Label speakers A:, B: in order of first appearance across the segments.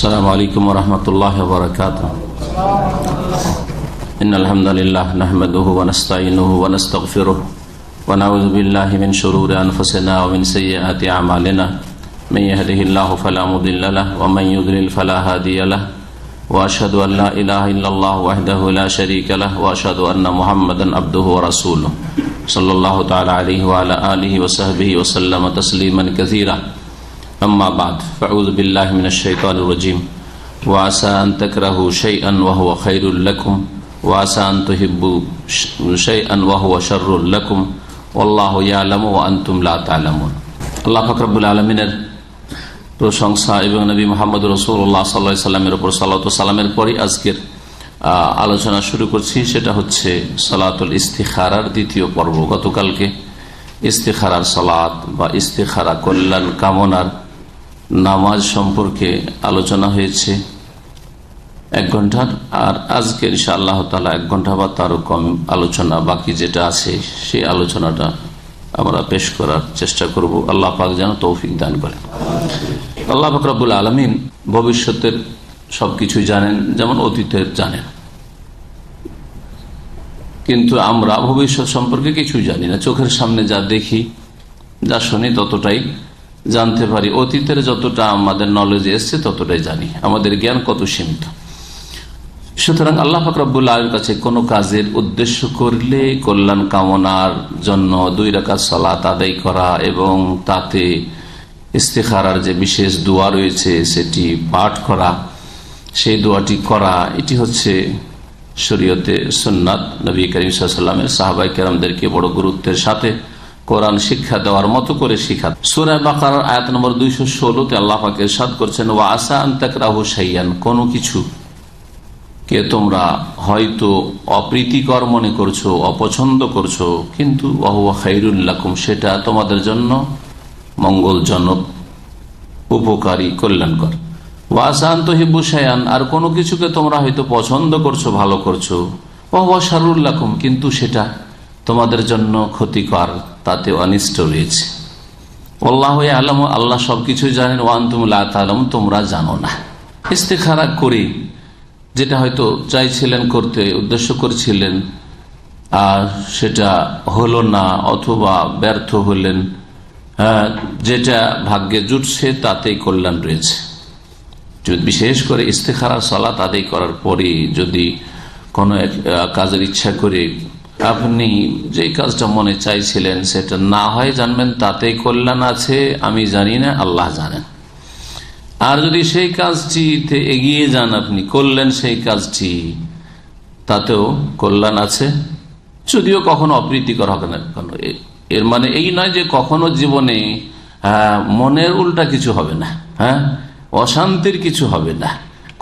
A: السلام عليكم ورحمة الله وبركاته. إن الحمد لله نحمده ونستعينه ونستغفره ونعوذ بالله من شرور أنفسنا ومن سيئات أعمالنا من يهده الله فلا مضل له ومن يضلل فلا هادي له وأشهد أن لا إله إلا الله وحده لا شريك له وأشهد أن محمدا عبده ورسوله صلى الله تعالى عليه وعلى آله وصحبه وسلم تسليما كثيرا. أما بعد فأعوذ بالله من الشيطان الرجيم وعسى أن تكرهوا شيئا وهو خير لكم وعسى أن تحبوا شيئا وهو شر لكم والله يعلم وأنتم لا تعلمون. আল্লাহ পাক রব্বুল আলামিনের প্রশংসা এবং নবী মুহাম্মদ রাসূলুল্লাহ সাল্লাল্লাহু আলাইহি সাল্লামের উপর সালাত ও সালামের পরে আজকের আলোচনা শুরু করছি। সেটা হচ্ছে সালাতুল ইস্তিখারার দ্বিতীয় পর্ব। গতকালকে ইস্তিখারার সালাত বা ইস্তিখারা কল্যাণ কামনার নামাজ সম্পর্কে আলোচনা হয়েছে 1 ঘন্টার, আর আজকে ইনশাআল্লাহ তাআলা 1 ঘন্টা বা তারও কম আলোচনা বাকি যেটা আছে সেই আলোচনাটা আমরা পেশ করার চেষ্টা করব। আল্লাহ পাক যেন তৌফিক দান করেন। আল্লাহ পাক রব্বুল আলামিন ভবিষ্যতের সবকিছু জানেন, যেমন অতীতের জানেন, কিন্তু আমরা ভবিষ্যৎ সম্পর্কে কিছু জানি না। চোখের সামনে যা দেখি যা শুনি ততটাই জানতে পারি। অতীতের যতটা আমাদের নলেজে এসছে ততটাই জানি, আমাদের জ্ঞান কত সীমিত। সুতরাং আল্লাহ পাক রব্বুল আলামিনের কাছে কোনো কাজের উদ্দেশ্য করলে কল্যাণ কামনার জন্য 2 রাকাত সালাত আদায় করা এবং তাতে ইস্তিখারার যে বিশেষ দোয়া রয়েছে সেটি পাঠ করা, সেই দোয়াটি করা, এটি হচ্ছে শরীয়তে সুন্নাত। নবী করিম সাল্লাল্লাহু আলাইহি ওয়াসাল্লামের সাহাবায়ে কেরামদেরকে বড় গুরুত্বের সাথে কোরআন শিক্ষা দেওয়ার মতো করে শিক্ষা। সূরা বাকারার আয়াত নম্বর 216 আল্লাহ পাক ইরশাদ করছেন, ওয়া আসা আন তাকরাহু শাইয়ান, কোনো কিছু কে তোমরা হয়তো অপ্রীতিকর মনে করছো, অপছন্দ করছো, কিন্তু ওয়া হুয়া খায়রুল লাকুম, সেটা তোমাদের জন্য মঙ্গলজনক, উপকারী, কল্যাণকর। ওয়া আসা আন তুহিব্বু শাইয়ান, আর কোনো কিছুকে তোমরা হয়তো পছন্দ করছো, ভালো করছো, ওয়া হুয়া শাররুল লাকুম, কিন্তু সেটা তোমাদের জন্য ক্ষতিকর, তাতে অনিষ্ট রয়েছে। আল্লাহু ইয়ালামু, আল্লাহ সবকিছু জানেন, ওয়া আনতুম লা তা'লামুন, তোমরা জানো না। ইস্তিখারা করে যেটা হয়তো চাইছিলেন করতে, উদ্দেশ্য করছিলেন, আর সেটা হলো না অথবা ব্যর্থ হলেন, যেটা ভাগ্যে জুটছে তাতেই কল্যাণ রয়েছে। বিশেষ করে ইস্তিখারার সালাত আদায় করার পরে যদি কোনো এক কাজের ইচ্ছা করে আপনি যে কাজটা মনে চাইছিলেন সেটা না হয়, জানবেন তাতেই কল্যাণ আছে, আমি জানি না, আল্লাহ জানেন। আর যদি সেই কাজটিতে এগিয়ে যান, আপনি করলেন সেই কাজটি, তাতেও কল্যাণ আছে, যদিও কখনো অপ্রীতিকর হবে না। এর মানে এই নয় যে কখনো জীবনে মনের উল্টা কিছু হবে না, অশান্তির কিছু হবে না,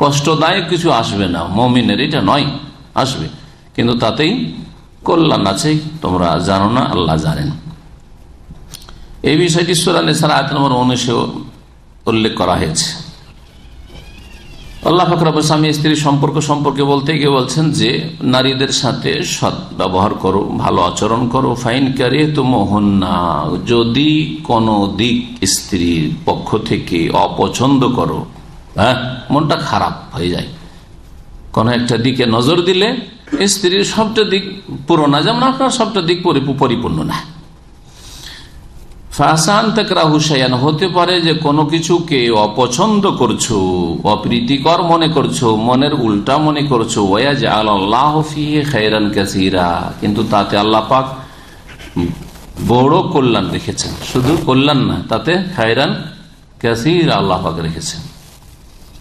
A: কষ্টদায়ক কিছু আসবে না মুমিনের, এটা নয়, আসবে, কিন্তু তাতেই কল্যাণ আছে, তোমরা জানো না, আল্লাহ জানেন। এই বিষয়টি সূরা নিসার আয়াত নম্বর 19 উল্লেখ করা হয়েছে। আল্লাহ পাক রব্বুল স্বামী স্ত্রীর সম্পর্ক সম্পর্কে বলতে গিয়ে বলছেন যে নারীদের সাথে সৎ ব্যবহার করো, ভালো আচরণ করো। ফাইন কারিহতুমুহুন্না, যদি কোনো দিক স্ত্রীর পক্ষ থেকে অপছন্দ করো, মনটা খারাপ হয়ে যায়, কোন একটা দিকে নজর দিলে স্ত্রীর সবটা দিক পুরো না, যেমন আপনার সবটা দিক পরিপূর্ণ না। ফাসান তাকরাহু শাইআন, হতে পারে যে কোনো কিছুকে অপছন্দ করছো, অপ্রীতিকর মনে করছো, মনের উল্টা মনে করছো। ওয়াজআলাল্লাহু ফীহি খায়রান কাসীরা, কিন্তু তাতে আল্লাহ পাক বড় কল্যাণ রেখেছেন। শুধু কল্যাণ না, তাতে খায়রান কাসীরা আল্লাহ পাক রেখেছেন।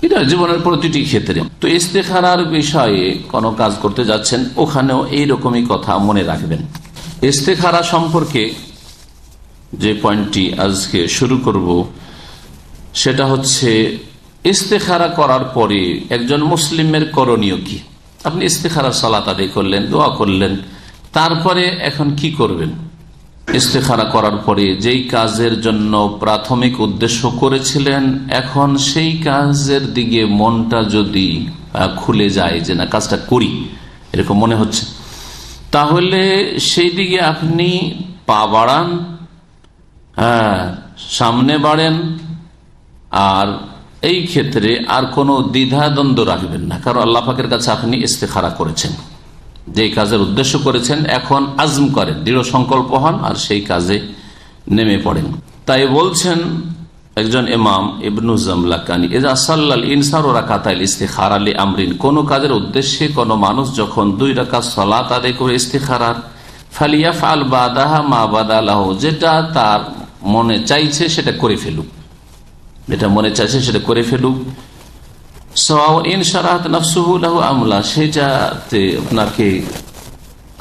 A: এটা জীবনের প্রতিটি ক্ষেত্রে। তো ইস্তিখারার বিষয়ে কোনো কাজ করতে যাচ্ছেন, ওখানেও এইরকমই কথা মনে রাখবেন। ইস্তিখারা সম্পর্কে যে পয়েন্টটি আজকে শুরু করব সেটা হচ্ছে ইস্তিখারা করার পরে একজন মুসলিমের করণীয় কি। আপনি ইস্তিখারা সালাত আদায় করলেন, দোয়া করলেন, তারপরে এখন কি করবেন? ইস্তিখারা করার পরে যেই কাজের জন্য প্রাথমিক উদ্দেশ্য করেছিলেন, এখন সেই কাজের দিকে মনটা যদি খুলে যায় যে না, কাজটা করি এরকম মনে হচ্ছে, তাহলে সেই দিকে আপনি পা বাড়ান, সামনে বাড়েন, আর এই ক্ষেত্রে আর কোনো দ্বিধাদ্বন্দ্ব রাখবেন না, কারণ আল্লাহ পাকের কাছে আপনি ইস্তেখারা করেছেন, যে কাজের উদ্দেশ্য করেছেন, এখন আজম করেন, দৃঢ় সংকল্প হন আর সেই কাজে নেমে পড়েন। তাই বলছেন একজন ইমাম ইবনু জামলাকানি, ইজা সাল্লাল ইনসানু রাকাতাইল ইস্তিখারা লি আমরিন, কোন কাজের উদ্দেশ্যে কোন মানুষ যখন 2 রাকাত সালাত আদায় করে ইস্তিখারার, ফালিয়াফআল বাদাহা মা বাদালাহু, যেটা তার মনে চাইছে সেটা করে ফেলুক, যেটা মনে চাইছে সেটা করে ফেলুক। সাওয়া ইন শারাত নাফসুহু লাহু আমলা, সেটাতে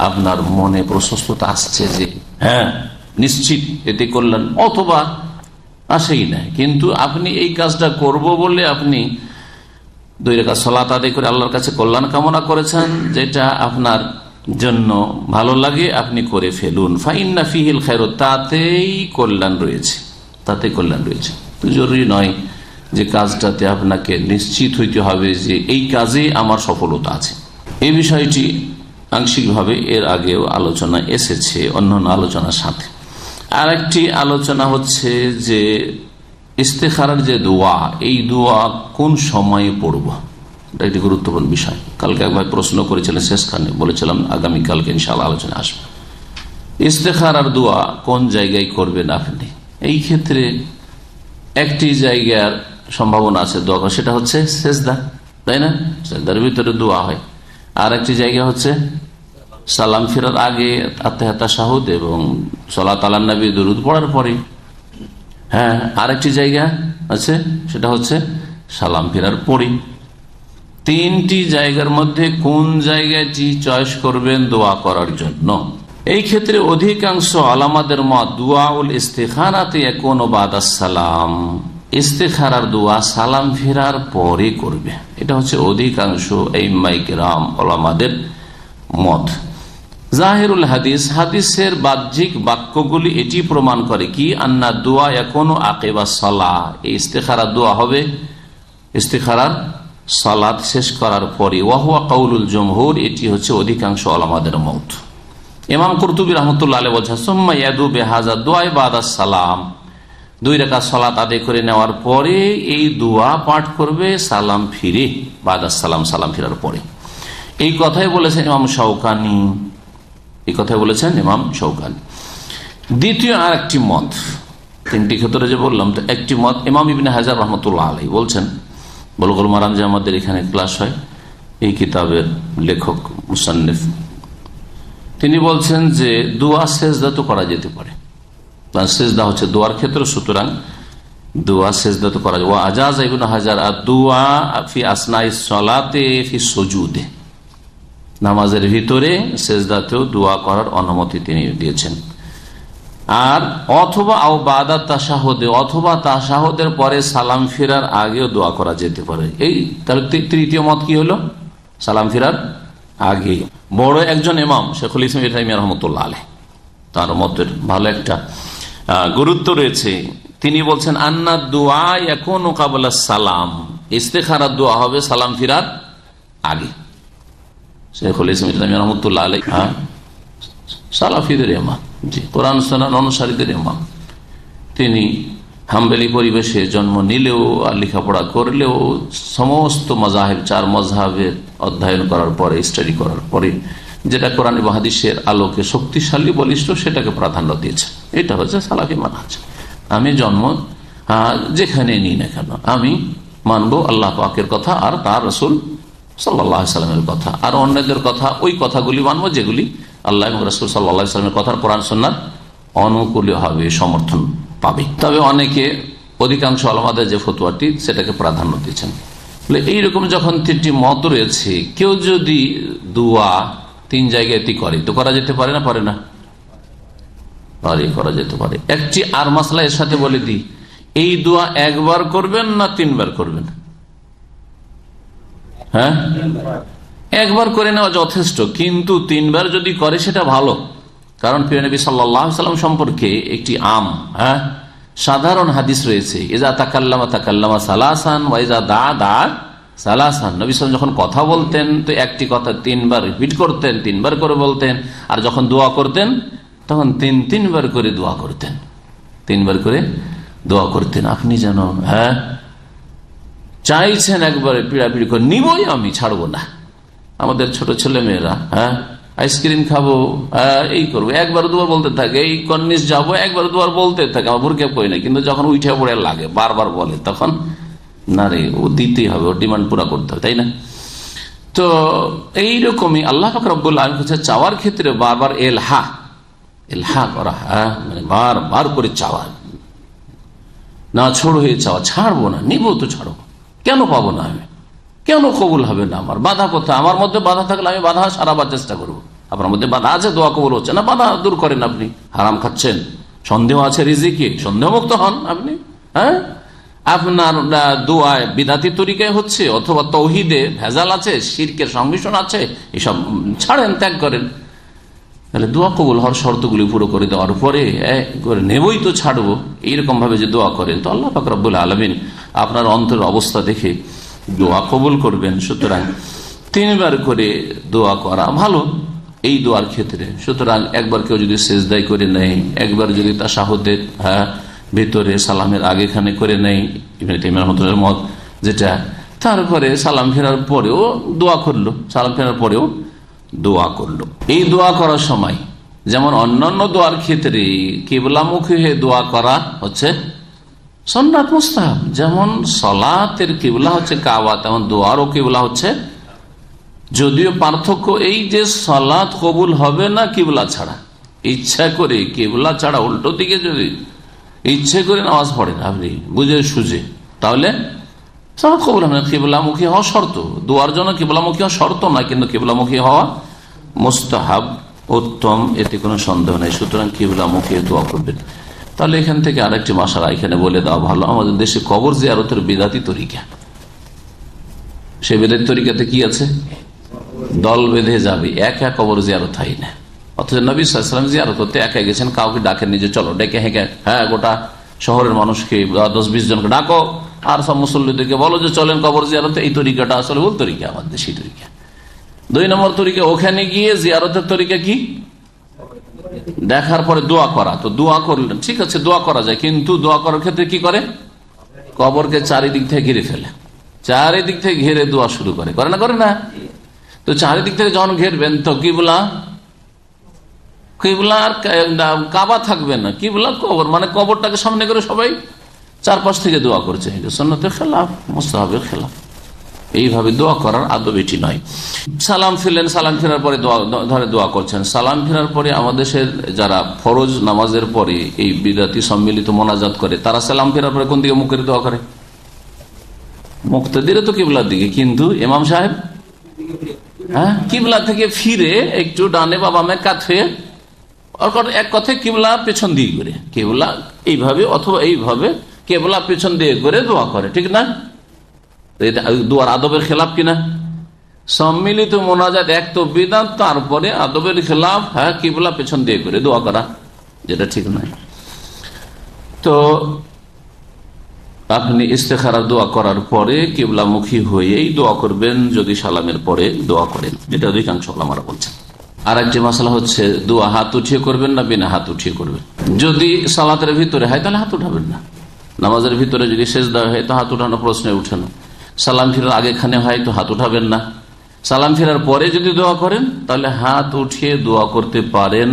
A: আপনার মনে প্রশস্ততা আসছে যে হ্যাঁ নিশ্চিত এতে করলেন, অথবা আসেই না, কিন্তু আপনি এই কাজটা করব বলে আপনি 2 রাকাত সালাত আদায় করে আল্লাহর কাছে কল্যাণ কামনা করেছেন, যেটা আপনার জন্য ভালো লাগে, আপনি করে ফেলুন। ফাইন্না ফিহিল খায়র, তাতেই কল্যাণ রয়েছে, তাতেই কল্যাণ রয়েছে। তো জরুরি নয় যে কাজটাতে আপনাকে নিশ্চিত হইতে হবে যে এই কাজে আমার সফলতা আছে। এই বিষয়টি আংশিকভাবে এর আগেও আলোচনা এসেছে অন্যান্য আলোচনার সাথে। আর একটি আলোচনা হচ্ছে যে ইস্তেখারার যে দোয়া, এই দোয়া কোন সময়ে পড়ব, এটা একটি গুরুত্বপূর্ণ বিষয়। কালকে একবার প্রশ্ন করেছিলেন শেষখানে, বলেছিলাম আগামীকালকে ইনশাআল্লাহ আলোচনা আসবে। ইস্তেখারার দোয়া কোন জায়গায় করবেন আপনি? এই ক্ষেত্রে একটি জায়গার সম্ভাবনা আছে দোয়া, সেটা হচ্ছে সেজদা, তাই না? সেজদার ভিতরে দোয়া হয়। আর একটি জায়গা হচ্ছে সালাম ফেরার আগে, আত্তাহিয়াত তাশাহুদ এবং সালাত আলান নবী দুরূদ পড়ার পরে। হ্যাঁ, আরেকটি জায়গা আছে, সেটা হচ্ছে সালাম ফেরার পরে। 3টি জায়গার মধ্যে কোন জায়গাটি চয়েস করবেন দোয়া করার জন্য? এই ক্ষেত্রে অধিকাংশ আলামাদের মত দুআউল ইস্তিখারাতে ইয়াকুনু বাদাস সালাম, ইস্তিখারার দোয়া সালাম ফেরার পরে করবে। এটা হচ্ছে অধিকাংশ আইম্মায়ে কিরাম ওলামাদের মত। জাহিরুল হাদিস, হাদিসের বাহ্যিক বাক্যগুলি এটি প্রমাণ করে কি, আন্না দোয়া ইয়াকুনু আকিবা সালাহ, এই ইস্তিখারার দোয়া হবে ইস্তিখারার সালাত শেষ করার পরে। ওয়া হুয়া কাউলুল জমহুর, এটি হচ্ছে অধিকাংশ ওলামাদের মত। ইমাম কুরতুবী রাহমাতুল্লাহ আলাইহি বলেছেন, সুম্মা ইয়াদু বিহাযা দুআ বাদাস সালাম, 2 রাকাত সালাত আদায় করে নেওয়ার পরে এই দোয়া পাঠ করবে সালাম ফিরে, বাদাস সালাম, সালাম ফিরার পরে। এই কথাই বলেছেন ইমাম শাওকানি, এই কথাই বলেছেন ইমাম শাওকানি। দ্বিতীয় আর একটি মত, 3টি ক্ষেত্রে যে বললাম, তো একটি মত ইমাম ইবনে হাজার রাহমাতুল্লাহ আলাইহি বলছেন, বুলুগুল মারাম যে আমাদের এখানে ক্লাস হয়, এই কিতাবের লেখক মুসান্নিফ, তিনি বলছেন যে দোয়া সেজদা তো করা যেতে পারে, সেজদা হচ্ছে দোয়ার ক্ষেত্র, সুতরাং দোয়া সেজদা তো করা যায়। ওয়া আজাজ ইবনে হাজার আদ-দুআ ফি আসনাইস সালাতে ফি সুজুদে, নামাজের ভিতরে সেজদাতেও দোয়া করার অনুমতি তিনি দিয়েছেন। আর অথবা আও বাদা তাশাহুদে, অথবা তাশাহুদের পরে সালাম ফেরার আগেও দোয়া করা যেতে পারে। এই তাহলে 3য় মত কি হলো? সালাম ফেরার আগে। বড় একজন ইমাম শেখুল ইসলাম ইবনে তাইমিয়া রাহমাতুল্লাহ আলাইহি, তার মতের ভালো একটা গুরুত্ব রয়েছে। তিনি বলছেন আন্না দুআ ইয়াকুনু ক্বাবলা সালাম, ইস্তিখারার দোয়া হবে সালাম ফেরার আগে। শেখুল ইসলাম ইবনে তাইমিয়া রাহমাতুল্লাহ আলাইহি সালাফিদের ইমাম, জি, কোরআন সুন্নাহ অনুসারীদের ইমাম। তিনি হাম্বলি পরিবেশে জন্ম নিলেও আর লেখাপড়া করলেও সমস্ত মাযহাব, 4 মাযহাবের অধ্যয়ন করার পরে, স্টাডি করার পরে যেটা কোরআন এবং হাদিসের আলোকে শক্তিশালী বলিষ্ঠ, সেটাকে প্রাধান্য দিয়েছে। এটা হচ্ছে সালাফি মানহাজ। আমি জন্ম যেখানে নিই না কেন, আমি মানবো আল্লাহ পাকের কথা আর তার রাসূল সাল্লাল্লাহু আলাইহি ওয়াসাল্লামের কথা, আর অন্যদের কথা ওই কথাগুলি মানবো যেগুলি আল্লাহ এবং রাসূল সাল্লাল্লাহু আলাইহি ওয়াসাল্লামের কথার কোরআন সুন্নাহর অনুকূলে হবে, সমর্থন পাবে। তবে অনেকে, অধিকাংশ আলেমদের যে ফতোয়াটি, সেটাকে প্রাধান্য দিচ্ছেন। এইরকম যখন 3টি মত রয়েছে, কেউ যদি দোয়া 3 জায়গায় করে তো করা যেতে পারে না? পারে না? করা যেতে পারে। একটি আর মাসলা এর সাথে বলে দিই, এই দোয়া একবার করবেন না 3 বার করবেন? হ্যাঁ, একবার করে নেওয়া যথেষ্ট, কিন্তু 3 বার যদি করে সেটা ভালো। কারণ প্রিয় নবী সাল্লাল্লাহু আলাইহি ওয়াসাল্লাম সম্পর্কে একটি সাধারণ হাদিস রয়েছে, ইজা তাকাল্লামা সালাসান ওয়া ইজা দা সালাসান। নবী সাল্লাল্লাহু যখন কথা বলতেন তো একটি কথা 3 বার রিপিট করতেন, 3 বার করে বলতেন, আর যখন দোয়া করতেন তখন 3 বার করে দোয়া করতেন, 3 বার করে দোয়া করতেন। আপনি যেন চাইছেন একবারে পিড়াপিড়ি করে নিবই, আমি ছাড়বো না। আমাদের ছোট ছেলে মেয়েরা আইসক্রিম খাবো, এই করবো, একবার দুবার বলতে থাকে, এই কর্নিশ যাবো, একবার দুবার বলতে থাকে, আমার ভুরকে কই না, কিন্তু যখন উঠে পড়ে লাগে বারবার বলে, তখন না রে, ও দিতেই হবে, ওর ডিমান্ড পুরা করতে হবে, তাই না? তো এইরকমই আল্লাহ পাক রব্বুল আলামিন কাছে চাওয়ার ক্ষেত্রে বারবার এলহা করা, মানে বারবার করে চাওয়া, না ছোড় হয়ে চাওয়া, ছাড়বো না, নিবো তো ছাড়বো, কেন পাবো না আমি, কেন কবুল হবে না, আমার বাধা কোথায়, আমার মধ্যে বাধা থাকলে আমি বাধা সারাবার চেষ্টা করবো। আপনার মধ্যে বাধা আছে, দোয়া কবুল হচ্ছে না, বাধা দূর করেন। আপনি হারাম খাচ্ছেন, সন্দেহ আছে রিজিকে, সন্দেহ মুক্ত হন আপনি। আপনার দোয়ায় বিদাতি তরিকায় হচ্ছে, অথবা তৌহিদে ভেজাল আছে, শিরকের সংমিশ্রণ আছে, এসব ছাড়েন, ত্যাগ করেন। তাহলে দোয়া কবুল হওয়ার শর্তগুলি পুরো করে দেওয়ার পরে নেবই তো ছাড়বো, এইরকম ভাবে যে দোয়া করেন, তো আল্লাহ পাক রব্বুল আলামিন আপনার অন্তরের অবস্থা দেখে দোয়া কবুল করবেন। সুতরাং 3 বার করে দোয়া করা ভালো এই দোয়ার ক্ষেত্রে। সুতরাং একবার কেউ যদি সেজদাই করে নেয়, একবার যদি তাশাহুদের ভিতরে সালামের আগেখানে করে নেয়, ইবনে তাইমিয়া রাহমাতুল্লাহ মত যেটা, তারপরে সালাম ফেরার পরেও দোয়া করলো, সালাম ফেরার পরেও দোয়া করলো। এই দোয়া করার সময় যেমন অন্যান্য দোয়ার ক্ষেত্রে কিবলামুখী হয়ে দোয়া করা হচ্ছে সুন্নাত মুস্তাহাব, যেমন সালাতের কিবলা হচ্ছে কাবা, তেমন দোয়ারও কিবলা হচ্ছে, যদিও পার্থক্য এই যে সালাত কবুল হবে না কিবলা ছাড়া। ইচ্ছা করে কিবলা ছাড়া উল্টো দিকে যদি ইচ্ছে করে নামাজ পড়েন আপনি বুঝে সুঝে, তাহলে সালাত কবুল হবে না। কিবলামুখী হওয়া শর্ত, দোয়ার জন্য কিবলামুখী হওয়া শর্ত না, কিন্তু কিবলামুখী হওয়া মুস্তাহাব, উত্তম, এতে কোনো সন্দেহ নেই। সুতরাং কিবলামুখী দোয়া করবেন। তাহলে এখান থেকে আরেকটি মাসালা এখানে বলে দেওয়া ভালো, আমাদের দেশে কবর জিয়ারতের বিদাতি তরিকা, সেই বিদাতি তরিকাতে কি আছে, দল বেঁধে যাবে, একা কবর জিয়ারত হয় না। অথচ নবী সাল্লাল্লাহু আলাইহি ওয়াসাল্লাম জিয়ারত করতে একা গেছেন, কাউকে ডাকেন নিজে, চলো ডেকে হেঁকে, গোটা শহরের মানুষকে 10-20 জনকে ডাকো, আর সব মুসল্লিদেরকে বলো যে চলেন কবর জিয়ারতে। এই তরিকাটা আসলে ভুল তরিকা, আমাদের দেশি তরিকা। 2 নম্বর তরিকা, ওখানে গিয়ে জিয়ারতের তরিকা কি, দেখার পরে দোয়া করা। তো দোয়া করলেন, ঠিক আছে, দোয়া করা যায়, কিন্তু দোয়া করার ক্ষেত্রে কি করে, কবরকে চারিদিক থেকে ঘিরে ফেলে, চারিদিক থেকে ঘিরে দোয়া শুরু করে না, করে না? তো চারিদিক থেকে যখন ঘেরবেন, তো কিবলা আর কাবা থাকবে না, কিবলা কবর, মানে কবরটাকে সামনে করে সবাই চারপাশ থেকে দোয়া করছে, সুন্নতের খেলাফ, মুস্তাহাবের খেলাফ। এইভাবে দোয়া করার আদব এটি নয়। সালাম ফিরলেন, সালাম ফেরার পরে ধরে দোয়া করছেন। সালাম ফেরার পরে আমাদের দেশের যারা ফরজ নামাজের পরে এই বিদাতি সম্মিলিত মোনাজাত করে, তারা সালাম ফেরার পরে কোন দিকে মুখ করে দোয়া করে, মুক্তাদিরে তো কিবলার দিকে, কিন্তু ইমাম সাহেব কিবলা থেকে ফিরে একটু ডানে বা বামে কাত হয়ে, এক কথায় কিবলা পেছন দিয়ে করে, কিবলা এইভাবে অথবা এইভাবে কিবলা পেছন দিয়ে করে দোয়া করে, ঠিক না? দোয়ার আদবের খেলাফ কিনা? সম্মিলিত মোনাজাত এক তো বিদআত, তারপরে আদবের খেলাফ, কিবলা পেছন দিয়ে করে দোয়া করা, যেটা ঠিক নয়। তো আপনি ইস্তেখারা দোয়া করার পরে কিবলামুখী হয়েই দোয়া করবেন, যদি সালামের পরে দোয়া করেন, যেটা অধিকাংশ ওলামারা বলছেন। আর একটি মাসলা হচ্ছে, দোয়া হাত উঠিয়ে করবেন না বিনা হাত উঠিয়ে করবেন। যদি সালাতের ভিতরে হয় তাহলে হাত উঠাবেন না, নামাজের ভিতরে যদি সেজদা হয় তো হাত উঠানো প্রশ্নে উঠে না। সালাম ফেরার আগেখানে হয় তো হাত উঠাবেন না। সালাম ফেরার পরে যদি দোয়া করেন তাহলে হাত উঠিয়ে দোয়া করতে পারেন।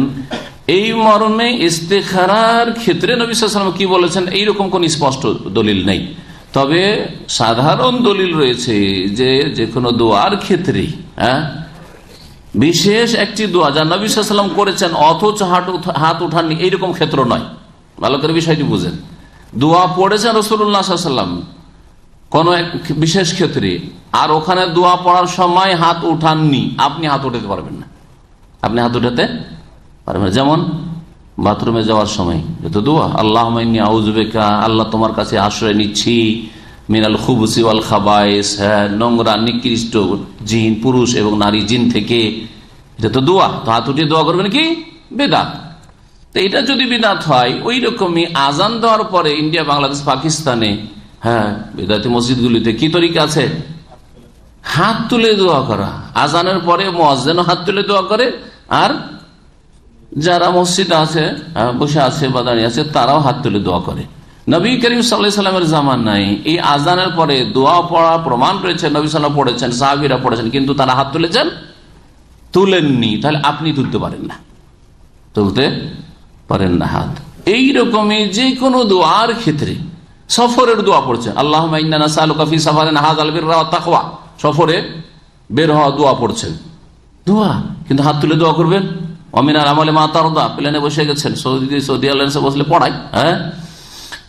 A: এই মর্মে ইস্তেখারার ক্ষেত্রে নবী সাল্লাল্লাহু আলাইহি ওয়াসাল্লাম কি বলেছেন এইরকম কোন স্পষ্ট দলিল নেই, তবে সাধারণ দলিল রয়েছে যে কোনো দোয়ার ক্ষেত্রে বিশেষ একটি দোয়া যা নবী সাল্লাল্লাহু আলাইহি ওয়াসাল্লাম করেছেন অথচ হাত উঠাননি, এইরকম ক্ষেত্র নয়। ভালো করে বিষয়টি বুঝেন। দোয়া পড়েছেন রাসূলুল্লাহ সাল্লাল্লাহু আলাইহি ওয়াসাল্লাম কোন এক বিশেষ ক্ষেত্রে, আর ওখানে দোয়া পড়ার সময় হাত উঠাননি, আপনি হাত উঠাতে পারবেন না, আপনি হাত উঠাতে পারবেন না। যেমন বাথরুমে যাওয়ার সময় যেহেতু দোয়া, আল্লাহুম্মা ইন্নী আউযু বিকা, আল্লাহ তোমার কাছে আশ্রয় নিচ্ছি, মিনাল খুবুসি ওয়াল খাবায়েস, নোংরা নিকৃষ্ট জিন, পুরুষ এবং নারী জিন থেকে, এটা তো দোয়া। তো হাত উঠিয়ে দোয়া করবেন কি বেদাত। তো এটা যদি বিদাত হয়, ওই রকমই আজান দেওয়ার পরে ইন্ডিয়া, বাংলাদেশ, পাকিস্তানে বেদাতি মসজিদগুলিতে কি তরিকা আছে, হাত তুলে দোয়া করা। আজানের পরে মুয়াজ্জিনও হাত তুলে দোয়া করে, আর যারা মসজিদে আছে, বসে আছে বা দাঁড়িয়ে আছে, তারাও হাত তুলে দোয়া করে। নবী করিম সাল্লাল্লাহু আলাইহি সাল্লামের জামানায় এই আজানের পরে দোয়া পড়া প্রমাণ রয়েছে, নবী সাল্লাল্লাহু পড়েছেন, সাহাবীরা পড়েছেন, কিন্তু তারা হাত তুলেছেন, তুলেননি। তাহলে আপনি তুলতে পারেন না, তুলতে পারেন না হাত। এইরকমই যে কোনো দোয়ার ক্ষেত্রে, সফরের দোয়া পড়ছেন, আল্লাহুম্মা ইন্না নাসআলুকা ফি সাফারিনা হাযাল বিররা ওয়াত তাকওয়া, সফরে বের হওয়া দোয়া পড়ছেন, দোয়া, কিন্তু হাত তুলে দোয়া করবেন। অমিনাল আমলে মা তারদা, প্লেনে বসে গেছেন, সৌদি এয়ারলাইন্সে বসলে পড়ায়, হ্যাঁ,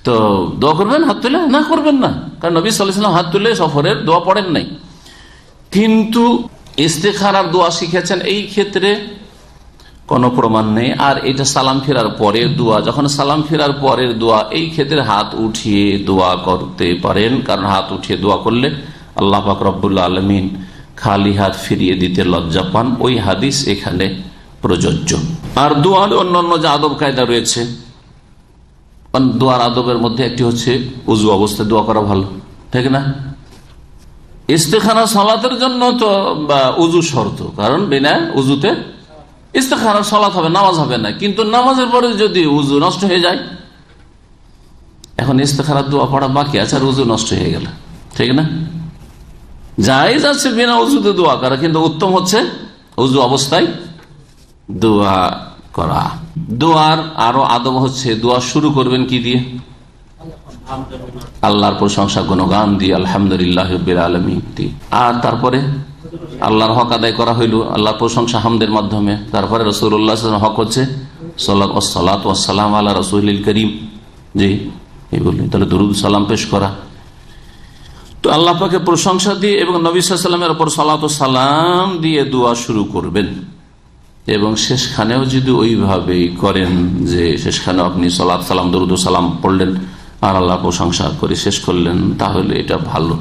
A: তো দোয়া করবেন হাত তুলে? না, করবেন না, কারণ নবী সাল্লাল্লাহু আলাইহি ওয়াসাল্লাম হাত তুলে সফরের দোয়া পড়েন নাই। কিন্তু ইস্তেখারার দোয়া শিখেছেন, এই ক্ষেত্রে কোনো প্রমাণ নেই। আর এটা সালাম ফেরার পরের দোয়া, যখন সালাম ফেরার পরের দোয়া, এই ক্ষেত্রে হাত উঠিয়ে দোয়া করতে পারেন, কারণ হাত উঠিয়ে দোয়া করলে আল্লাহ পাক রব্বুল আলামিন খালি হাত ফিরিয়ে দিতে লজ্জা পান, ওই হাদিস এখানে প্রযোজ্য। আর দোয়ার অন্যান্য যে আদব কায়দা রয়েছে, দোয়ার আদবের মধ্যে একটি হচ্ছে উজু অবস্থায় দোয়া করা ভালো, ঠিক না? ইস্তেখারা সালাতের জন্য তো উজু শর্ত, কারণ বিনা উজুতে ইস্তেখারা সালাত হবে, নামাজ হবে না। কিন্তু নামাজের পরে যদি উজু নষ্ট হয়ে যায়, এখন ইস্তেখারার দোয়া পড়া বাকি আছে, আর উজু নষ্ট হয়ে গেল, ঠিক না? জায়েজ আছে বিনা উজুতে দোয়া করা, কিন্তু উত্তম হচ্ছে উজু অবস্থায় দোয়া করা। দোয়ার আরো আদব হচ্ছে, দোয়া শুরু করবেন কি দিয়ে? আল্লাহর প্রশংসা গুণগান দিয়ে, আলহামদুলিল্লাহ রাব্বিল আলামিন দিয়ে। আর তারপরে আল্লাহর হক আদায় করা হইল আল্লাহর প্রশংসা হামদের মাধ্যমে। তারপরে রাসূলুল্লাহ সাল্লাল্লাহু আলাইহি ওয়াসাল্লাম হক হচ্ছে সালাত ওয়াস সালাম আলা রাসূলিল কারীম, জি, এই বললেন। তাহলে দরুদ সালাম পেশ করা, তো আল্লাহ পাকের প্রশংসা দিয়ে এবং নবী সাল্লাল্লাহু আলাইহি ওয়াসাল্লামের উপর সালাত ও সালাম দিয়ে দোয়া শুরু করবেন। এবং শেষখানেও যদি ওইভাবেই করেন যে শেষখানেও আপনি সালাত সালাম দরুদ সালাম পড়লেন আর আল্লাহ প্রশংসা করে শেষ করলেন, তাহলে এটা ভালো।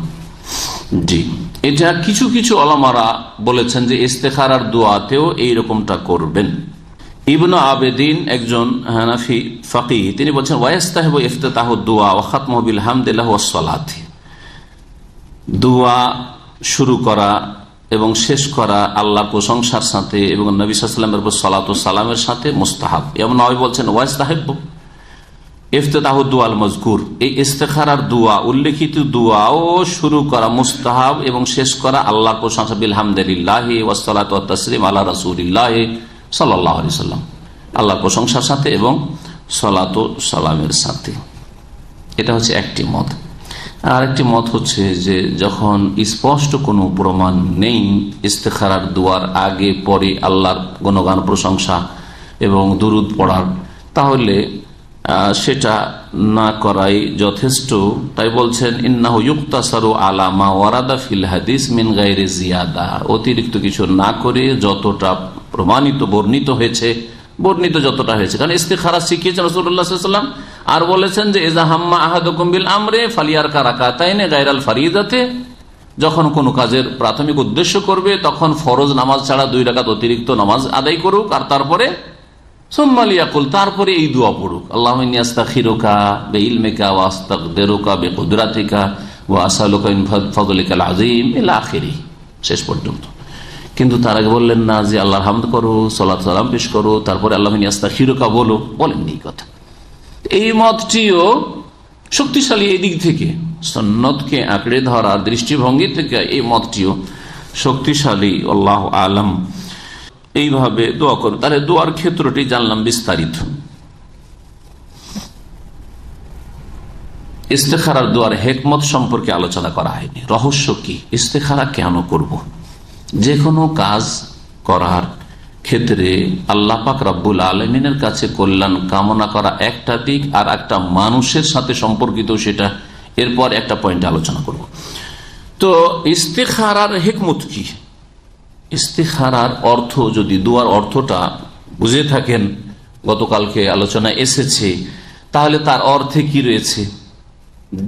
A: জি, এটা কিছু কিছু ওলামারা বলেছেন যে ইস্তেখারার দোয়াতেও এইরকমটা করবেন। ইবনে আবেদিন একজন হানাফি ফাকিহ, তিনি বলছেন ওয়াইস্তাহিবু ইফতিতাহু দুআ ওয়া খাতমুহু বিল হামদিল্লাহ ওয়াস সালাতি, দোয়া শুরু করা এবং শেষ করা আল্লাহর প্রশংসার সাথে এবং নবী সাল্লাল্লাহু আলাইহি ওয়াসাল্লামের উপর সালাত ও সালামের সাথে মুস্তাহাব। এমন নবী বলছেন ওয়াইস্তাহিবু ইফতিতাহু দুআল মাজকুর, এই ইস্তেখারার দোয়া, উল্লেখিত দোয়াও শুরু করা মুস্তাহাব এবং শেষ করা আল্লাহর প্রশংসা বিল হামদুলিল্লাহি ওয়াস সালাতু ওয়াত তাসলিম আলা রাসূলিল্লাহি সাল্লাল্লাহু আলাইহি ওয়াসাল্লাম, আল্লাহর প্রশংসার সাথে এবং সালাত ও সালামের সাথে। এটা হচ্ছে একটি মত। আর একটি মত হচ্ছে যে যখন স্পষ্ট কোনো প্রমাণ নেই ইস্তেখারার দোয়ার আগে পরে আল্লাহর গুণগান প্রশংসা এবং দুরুদ পড়ার, তাহলে সেটা না করাই যথেষ্ট। তাই বলছেন ইন্নাহু ইউক্তাসারু আলা মা ওয়ারাদা ফিল হাদিস মিন গায়রি জিয়াদা, অতিরিক্ত কিছু না করে যতটা প্রমাণিত বর্ণিত হয়েছে, বর্ণিত যতটা হয়েছে। কারণ ইস্তিখারা শিখিয়েছেন রাসূলুল্লাহ সাল্লাল্লাহু আলাইহি ওয়াসাল্লাম, আর বলেছেন যে ইযা হাম্মা আহাদুকুম বিল আমরি ফালিয়ারকা রাকাতাইনি গায়রাল ফারিদাতি, যখন কোনো কাজের প্রাথমিক উদ্দেশ্য করবে তখন ফরজ নামাজ ছাড়া 2 রাকাত অতিরিক্ত নামাজ আদায় করুক, আর তারপরে সুম্মা লিয়াকুল, তারপরে এই দোয়া পড়ুক, আল্লাহুম্মা ইন্নী আস্তাগফিরুকা বিইলমিকা ওয়া আস্তাগদিরুকা বিকুদরাতিকা ওয়া আসআলুকা মিন ফাদলিকাল আযীম ইলা আখিরি, শেষ পর্যন্ত। কিন্তু তার আগে বললেন না যে আল্লাহর হামদ করো, সালাত সালাম পেশ করো, তারপরে আল্লাহুম্মা ইন্নী আস্তাগফিরুকা বলো, বলেননি এই কথা। এই মতটিও শক্তিশালী, এই দিক থেকে সুন্নতকে আঁকড়ে ধরার দৃষ্টিভঙ্গি থেকে এই মতটিও শক্তিশালী, আল্লাহু আলাম। এইভাবে দোয়া করো। তাহলে দোয়ার ক্ষেত্রটি জানলাম বিস্তারিত। ইস্তেখারার দোয়ার হিকমত সম্পর্কে আলোচনা করা হয়নি, রহস্য কি, ইস্তেখারা কেন করব। যে কোনো কাজ করার ক্ষেত্রে আল্লাহ পাক রব্বুল আলামিনের কাছে কল্যাণ কামনা করা একটা দিক, আর একটা মানুষের সাথে সম্পর্কিত সেটা, এরপর একটা পয়েন্ট আলোচনা করব। তো ইস্তেখারার হিকমত কি, ইস্তেখারার অর্থ যদি দোয়ার অর্থটা বুঝে থাকেন, গতকালকে আলোচনা এসেছে, তাহলে তার অর্থে কি রয়েছে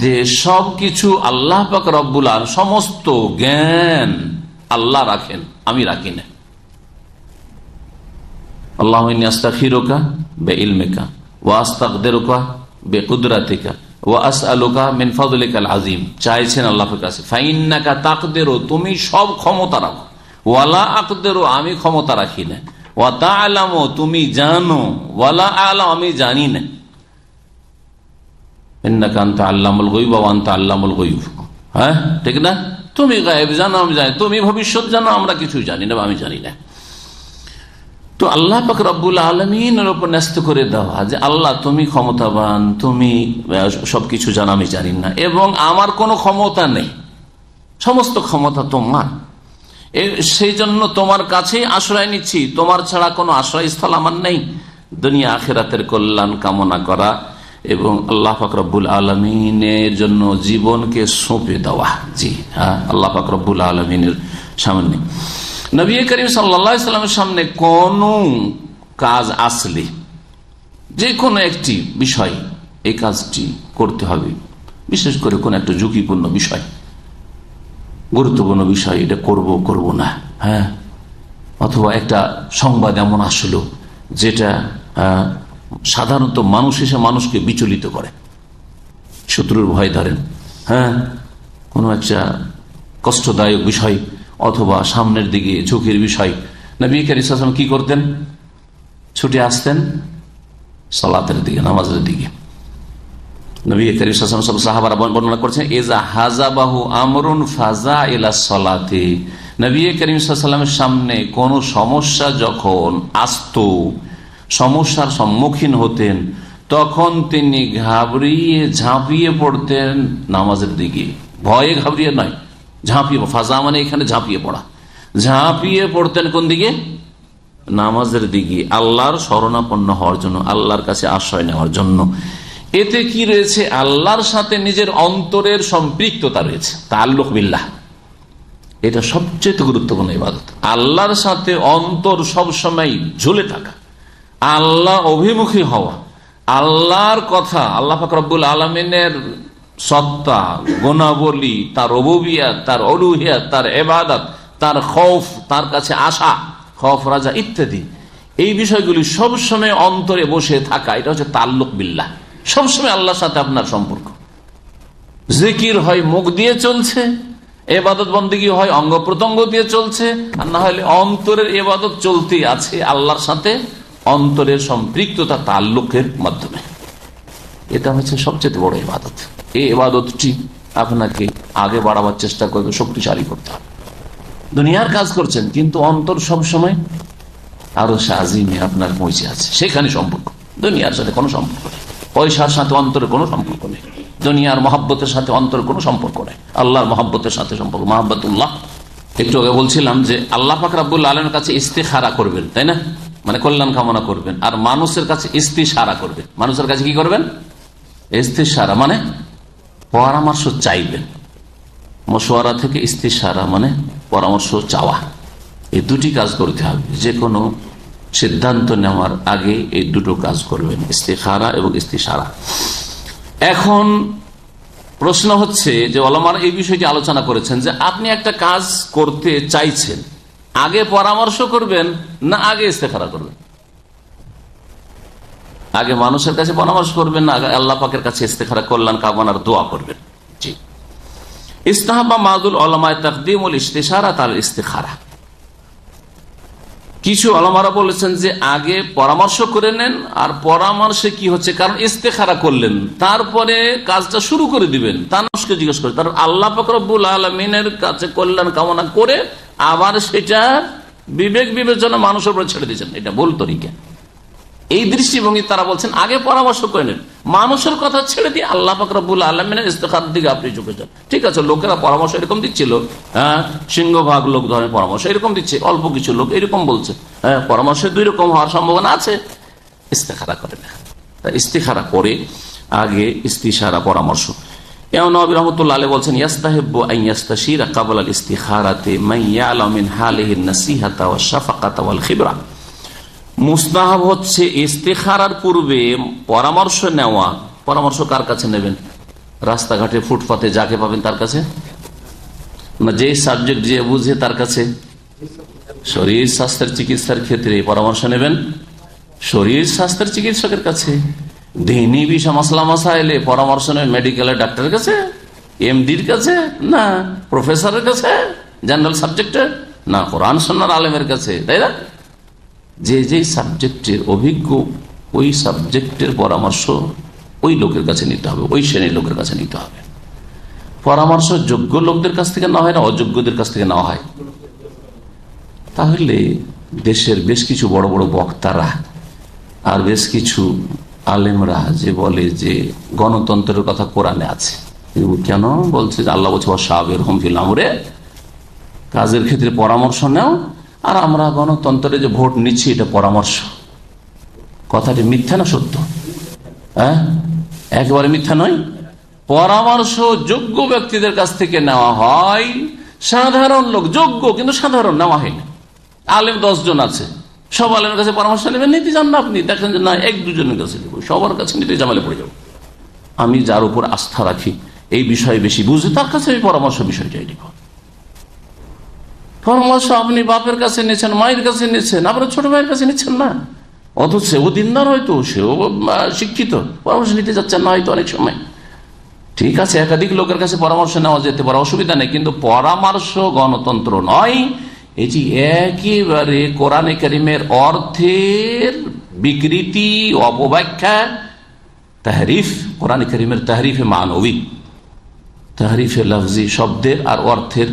A: যে সবকিছু আল্লাহ পাক রব্বুল আলামিন, সমস্ত জ্ঞান আল্লাহ রাখেন, আমি রাখি না। আল্লাহুম্মা ইন্নী আস্তাগফিরুকা বিইলমিকা ওয়া আস্তাগদিরুকা বিকুদরাতিকা ওয়া আসআলুকা মিন ফাদলিকাল আযীম, চাইছেন আল্লাহর কাছে, ফাইন্নাকা তাকদিরু, তুমি সব ক্ষমতা রাখো, ওয়ালা আকদিরু, আমি ক্ষমতা রাখি না, ওয়া তা'লামু, তুমি জানো, ওয়ালা আ'লামু, আমি জানি না। ইন্নাকা আনতা আল্লামুল গায়ব ওয়া আনতা আল্লামুল গায়ব। হ্যাঁ, ঠিক না? তুমি গায়েব জানো, আমি জানি, তুমি ভবিষ্যৎ জানো, আমরা কিছুই জানি না, আমি জানি না। তো আল্লাহ পাক রব্বুল আলামিনের উপর ন্যস্ত করে দেওয়া যে আল্লাহ তুমি ক্ষমতাবান, তুমি সবকিছু জানো, আমি জানি না, এবং আমার কোনো ক্ষমতা নেই, সমস্ত ক্ষমতা তোমার, সেই জন্য তোমার কাছেই আশ্রয় নিচ্ছি, তোমার ছাড়া কোনো আশ্রয়স্থল আমার নেই। দুনিয়া আখিরাতের কল্যাণ কামনা করা এবং আল্লাহ পাক রব্বুল আলামিনের জন্য জীবনকে সঁপে দেওয়া। জি হ্যাঁ, আল্লাহ পাক রব্বুল আলামিনের সামনে, নবী করিম সাল্লাল্লাহু আলাইহি ওয়াসাল্লামের সামনে কোন কাজ আসলে, যে কোনো একটি বিষয়, এই কাজটি করতে হবে, বিশেষ করে কোন একটা ঝুঁকিপূর্ণ বিষয়, গুরুত্বপূর্ণ বিষয়, এটা করব না, হ্যাঁ, অথবা একটা সংবাদ এমন আসলো যেটা সাধারণত মানুষ এসে মানুষকে বিচলিত করে, শত্রুর ভয় ধরেন, হ্যাঁ, কোনো একটা কষ্টদায়ক বিষয় অথবা সামনের দিকে ঝুঁকির বিষয়, নবী করিম সাল্লাল্লাহু আলাইহি ওয়াসাল্লাম কি করতেন? ছুটে আসতেন সালাতের দিকে, নামাজের দিকে। নবী করিম সাল্লাল্লাহু আলাইহি ওয়াসাল্লাম সাহাবারা বর্ণনা করছেন, ইজা হাজাবাহু আমরুন ফাজা ইলা সলাতি, নবী করিম সাল্লাল্লাহু আলাইহি ওয়াসাল্লামের সামনে কোন সমস্যা যখন আসতো, সমস্যার সম্মুখীন হতেন, তখন তিনি ঝাঁপিয়ে পড়তেন নামাজের দিকে। ভয়ে ঘাবড়িয়ে নয়, ঝাঁপিয়ে, ফাজা মানে এখানে ঝাঁপিয়ে পড়া, ঝাঁপিয়ে পড়তেন কোন দিকে? নামাজের দিকে, আল্লাহর শরণাপন্ন হওয়ার জন্য, আল্লাহর কাছে আশ্রয় নেওয়ার জন্য। এতে কি রয়েছে? আল্লাহর সাথে নিজের অন্তরের সম্পৃক্ততা রয়েছে, তাআল্লুক বিল্লাহ। এটা সবচেয়ে গুরুত্বপূর্ণ ইবাদত, আল্লাহর সাথে অন্তর সবসময় ঝুলে থাকা, আল্লাহ অভিমুখী হওয়া, আল্লাহর কথা, আল্লাহ পাক রব্বুল আলামিনের সত্তা, গুণাবলী, তার রুবুবিয়ত, তার উলুহিয়ত, তার ইবাদত, তার খৌফ, তার কাছে আশা, খৌফ রাজা ইত্যাদি, এই বিষয়গুলি সবসময় অন্তরে বসে থাকা, এটা হচ্ছে তাআল্লুক বিল্লাহ। সবসময় আল্লাহর সাথে আপনার সম্পর্ক, জিকির হয় মুখ দিয়ে চলছে, ইবাদত বন্দেগী হয় অঙ্গ প্রত্যঙ্গ দিয়ে চলছে, আর না হলে অন্তরের ইবাদত চলতেই আছে আল্লাহর সাথে অন্তরের সম্পৃক্ততা, তাআল্লুকের মাধ্যমে। এটা হচ্ছে সবচেয়ে বড় ইবাদত। এই ইবাদতটি আপনাকে আগে বাড়াবার চেষ্টা করবে, শক্তিশালী করতে হবে। দুনিয়ার কাজ করছেন কিন্তু অন্তর সবসময় আরো আজিমে আপনার পৌঁছে আছে, সেখানে সম্পর্ক, দুনিয়ার সাথে কোনো সম্পর্ক নেই, পয়সার সাথে অন্তরের কোনো সম্পর্ক নেই, দুনিয়ার মহব্বতের সাথে অন্তরের কোনো সম্পর্ক নেই, আল্লাহর মহব্বতের সাথে সম্পর্ক, মহব্বতুল্লাহ। একটু আগে বলছিলাম যে আল্লাহ পাক রব্বুল আলামিনের কাছে ইস্তিখারা করবেন, তাই না? মানে কল্যাণ কামনা করবেন, আর মানুষের কাছে ইস্তিশারা করবেন। মানুষের কাছে কি করবেন? ইস্তিশারা মানে পরামর্শ চাইবেন। মশওয়ারা থেকে ইস্তিশারা মানে পরামর্শ চাওয়া, এই দুটি কাজ করতে হবে। যে কোনো সিদ্ধান্ত নেওয়ার আগে এই দুটো কাজ করবেন, ইস্তিখারা এবং ইস্তিশারা। এখন প্রশ্ন হচ্ছে যে ওলামারা এই বিষয়টি আলোচনা করেছেন যে আপনি একটা কাজ করতে চাইছেন, আগে পরামর্শ করবেন না আগে ইস্তেখারা করবেন? আগে মানুষের কাছে পরামর্শ করবেন না আল্লাহ পাকের কাছে ইস্তেখারা, কল্যাণ কামনার দোয়া করবেন? জি। ইস্তাহাবা মাদুল উলামায়ে তাকদীমুল ইস্তিশারা আল ইস্তিখারা। কিছু উলামারা বলেছেন যে আগে পরামর্শ করে নেন, আর পরামর্শে কি হচ্ছে, কারণ ইস্তেখারা করলেন তারপরে কাজটা শুরু করে দিবেন, তা মানুষকে জিজ্ঞেস করে, তার আল্লাহ পাক রব্বুল আলামিনের কাছে কল্যাণ কামনা করে আবার সেটা বিবেক বিবেচনা মানুষের উপরে ছেড়ে দিয়েছেন, এটা ভুল তরিকা। এই দৃষ্টিভঙ্গি তারা বলছেন আগে পরামর্শ করে নেন, মানুষের কথা ছেড়ে দিয়ে আল্লাহ পাক রব্বুল আলামিনের ইস্তেখারার দিকে আপনি ঝুঁকে যান। ঠিক আছে, লোকেরা পরামর্শ এরকম দিচ্ছিল, হ্যাঁ, সিংহভাগ লোক ধরনের পরামর্শ এরকম দিচ্ছে, অল্প কিছু লোক এরকম বলছে, হ্যাঁ, পরামর্শ দুই রকম হওয়ার সম্ভাবনা আছে। ইস্তেখারা করে না, ইস্তেখারা করে আগে ইস্তিশারা পরামর্শ। ইমাম নববী রাহমাতুল্লাহ আলাইহি বলছেন, ইয়াস্তাহিব্বু আন ইয়াস্তাশিরা ক্বাবলা আল ইস্তিখারাতি মান ইয়ালামু মিন হালিহি আন-নাসিহাতা ওয়াশ শাফাকাতা ওয়াল খিবরা। মুস্তাহাব হচ্ছে ইস্তিখারার পূর্বে পরামর্শ নেওয়া। পরামর্শ কার কাছে নেবেন? রাস্তাঘাটে ফুটপাতে যাকে পাবেন তার কাছে না, যে সাবজেক্ট যে বুঝে তার কাছে? শরীর স্বাস্থ্যের চিকিৎসার ক্ষেত্রে পরামর্শ নেবেন শরীর স্বাস্থ্যের চিকিৎসকের কাছে। দিনী বিষয় মাসলা মাসাইলে পরামর্শ নেবেন মেডিকেলের ডাক্তারের কাছে, এমডির কাছে না, প্রফেসরের কাছে জেনারেল সাবজেক্টে না, কোরআন সুন্নাহর আলেমের কাছে, তাই না? যে যে সাবজেক্টের অভিজ্ঞ ওই সাবজেক্টের পরামর্শ ওই লোকের কাছে নিতে হবে, ওই শ্রেণীর লোকের কাছে নিতে হবে। পরামর্শ যোগ্য লোকদের কাছ থেকে নেওয়া হয় না অযোগ্যদের কাছ থেকে নেওয়া হয়? তাহলে দেশের বেশ কিছু বড় বড় বক্তারা আর বেশ কিছু আলেমরা যে বলে যে গণতন্ত্রের কথা কোরআনে আছে, কেন বলছে যে আল্লাহ বলছে ওয়াশাবিরহুম ফিল আমরে, কাজের ক্ষেত্রে পরামর্শ নাও, আর আমরা গণতন্ত্রে যে ভোট নিচ্ছি এটা পরামর্শ। কথাটি মিথ্যা না সত্য? হ্যাঁ, একেবারে মিথ্যা নয়। পরামর্শ যোগ্য ব্যক্তিদের কাছ থেকে নেওয়া হয়, সাধারণ লোক যোগ্য কিন্তু সাধারণ নেওয়া হয় না। আলেম 10 জন আছে, সব আলেমের কাছে পরামর্শ নেবেন নিতে চান না আপনি, দেখেন যে না 1-2 জনের কাছে নেব, সবার কাছে নিতে জামালে পড়ে যাব। আমি যার উপর আস্থা রাখি, এই বিষয়ে বেশি বুঝি, তার কাছে আমি পরামর্শ বিষয়টাই নিব। পরামর্শ আপনি বাপের কাছে নিচ্ছেন, মায়ের কাছে নিচ্ছেন, আপনার ছোট ভাইয়ের কাছে নিচ্ছেন না, অথচ সেও দিনদার, হয়তো সেও শিক্ষিত, পরামর্শ নিতে যাচ্ছেন না হয়তো অনেক সময়। ঠিক আছে, একাধিক লোকের কাছে পরামর্শ নেওয়া যেতে পারে, অসুবিধা নেই, কিন্তু পরামর্শ গণতন্ত্র নয়। এটি একেবারে কোরআনে কারিমের অর্থের বিকৃতি, অপব্যাখ্যা, তাহরিফ। কোরআনে কারিমের তাহরিফে মানবী, তাহরিফে লফজি, শব্দের আর অর্থের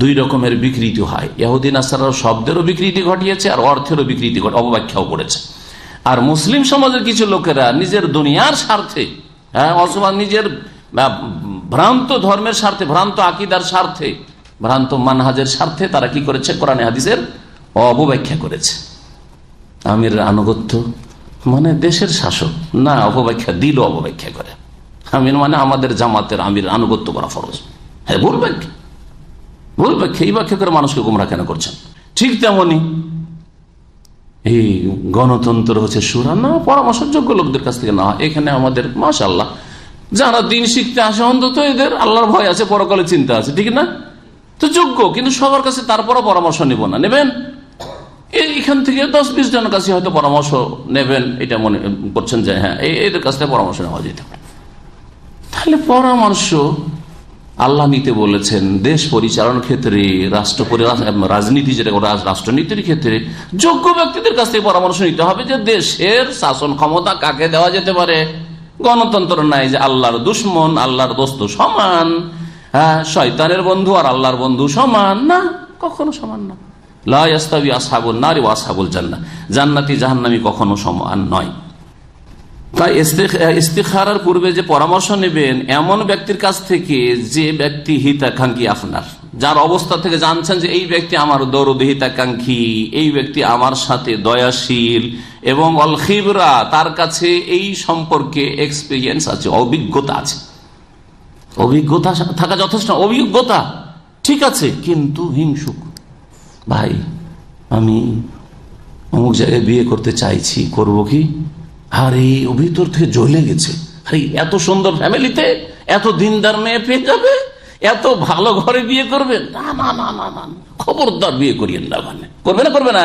A: 2 রকমের বিকৃতি হয়। ইহুদি নাসারা শব্দেরও বিকৃতি ঘটিয়েছে আর অর্থেরও বিকৃতি অপব্যাখ্যাও করেছে। আর মুসলিম সমাজের কিছু লোকেরা নিজের দুনিয়ার স্বার্থে, অথবা নিজের ভ্রান্ত ধর্মের স্বার্থে, ভ্রান্ত আকীদার স্বার্থে, ভ্রান্ত মানহাজের স্বার্থে তারা কি করেছে, কোরআনে হাদিসের অপব্যাখ্যা করেছে। আমির আনুগত্য মানে দেশের শাসক না, অপব্যাখ্যা দিল, অপব্যাখ্যা করে। আমির মানে আমাদের জামাতের আমির আনুগত্য করা ফরজ। হ্যাঁ, ভুল ব্যাখ্যা, ভুল ব্যাখ্যা। এই ব্যাখ্যা করে মানুষকে গোমরাহ কেন করছেন? ঠিক তেমনি এই গণতন্ত্র হচ্ছে সুরা না, পরামর্শযোগ্য লোকদের কাছ থেকে না। এখানে আমাদের মাশাআল্লাহ যারা দিন শিখতে আসে, অন্তত এদের আল্লাহর ভয় আছে, পরকালে চিন্তা আছে, ঠিক না? তো যোগ্য, কিন্তু সবার কাছে তারপরও পরামর্শ নেব না। নেবেন এইখান থেকে 10-20 জনের কাছে হয়তো পরামর্শ নেবেন, এটা মনে করছেন যে হ্যাঁ এদের কাছ থেকে পরামর্শ নেওয়া যেতে পারে। তাহলে পরামর্শ আল্লাহ নিতে বলেছেন দেশ পরিচালনার ক্ষেত্রে, রাজনীতি, যেটা রাষ্ট্রনীতির ক্ষেত্রে যোগ্য ব্যক্তিদের কাছ থেকে পরামর্শ নিতে হবে যে দেশের শাসন ক্ষমতা কাকে দেওয়া যেতে পারে। গণতন্ত্র নাই যে আল্লাহর দুশ্মন আল্লাহর দোস্ত সমান, হ্যাঁ, শয়তানের বন্ধু আর আল্লাহর বন্ধু সমান না, কখনো সমান না। লা ইয়াস্তাবি আসহাবুন নারি ওয়া আসহাবুল জান্নাহ, জান্নাতি জাহান্নামী কখনো সমান নয়। তাই ইস্তিখারার পূর্বে যে পরামর্শ নেবেন এমন ব্যক্তির কাছ থেকে যে ব্যক্তি হিতাকাঙ্ক্ষী, আপনার যার অবস্থা থেকে জানছেন যে এই ব্যক্তি আমার দরদি হিতাকাঙ্ক্ষী, এই ব্যক্তি আমার সাথে দয়াশীল, এবং অল খিবরা, তার কাছে এই সম্পর্কে এক্সপিরিয়েন্স আছে, অভিজ্ঞতা আছে। অভিজ্ঞতা থাকা যথেষ্ট, অভিজ্ঞতা ঠিক আছে, কিন্তু হিংসুক। ভাই আমি অমুক জায়গায় বিয়ে করতে চাইছি, করব কি? আর এই ভিতর থেকে জ্বলে গেছে, এত সুন্দর ফ্যামিলিতে এত দিনদার মেয়ে পেয়ে যাবে, এত ভালো ঘরে বিয়ে করবে, না না না না না, খবরদার বিয়ে করিয়েন না। মানে করবে না, করবে না।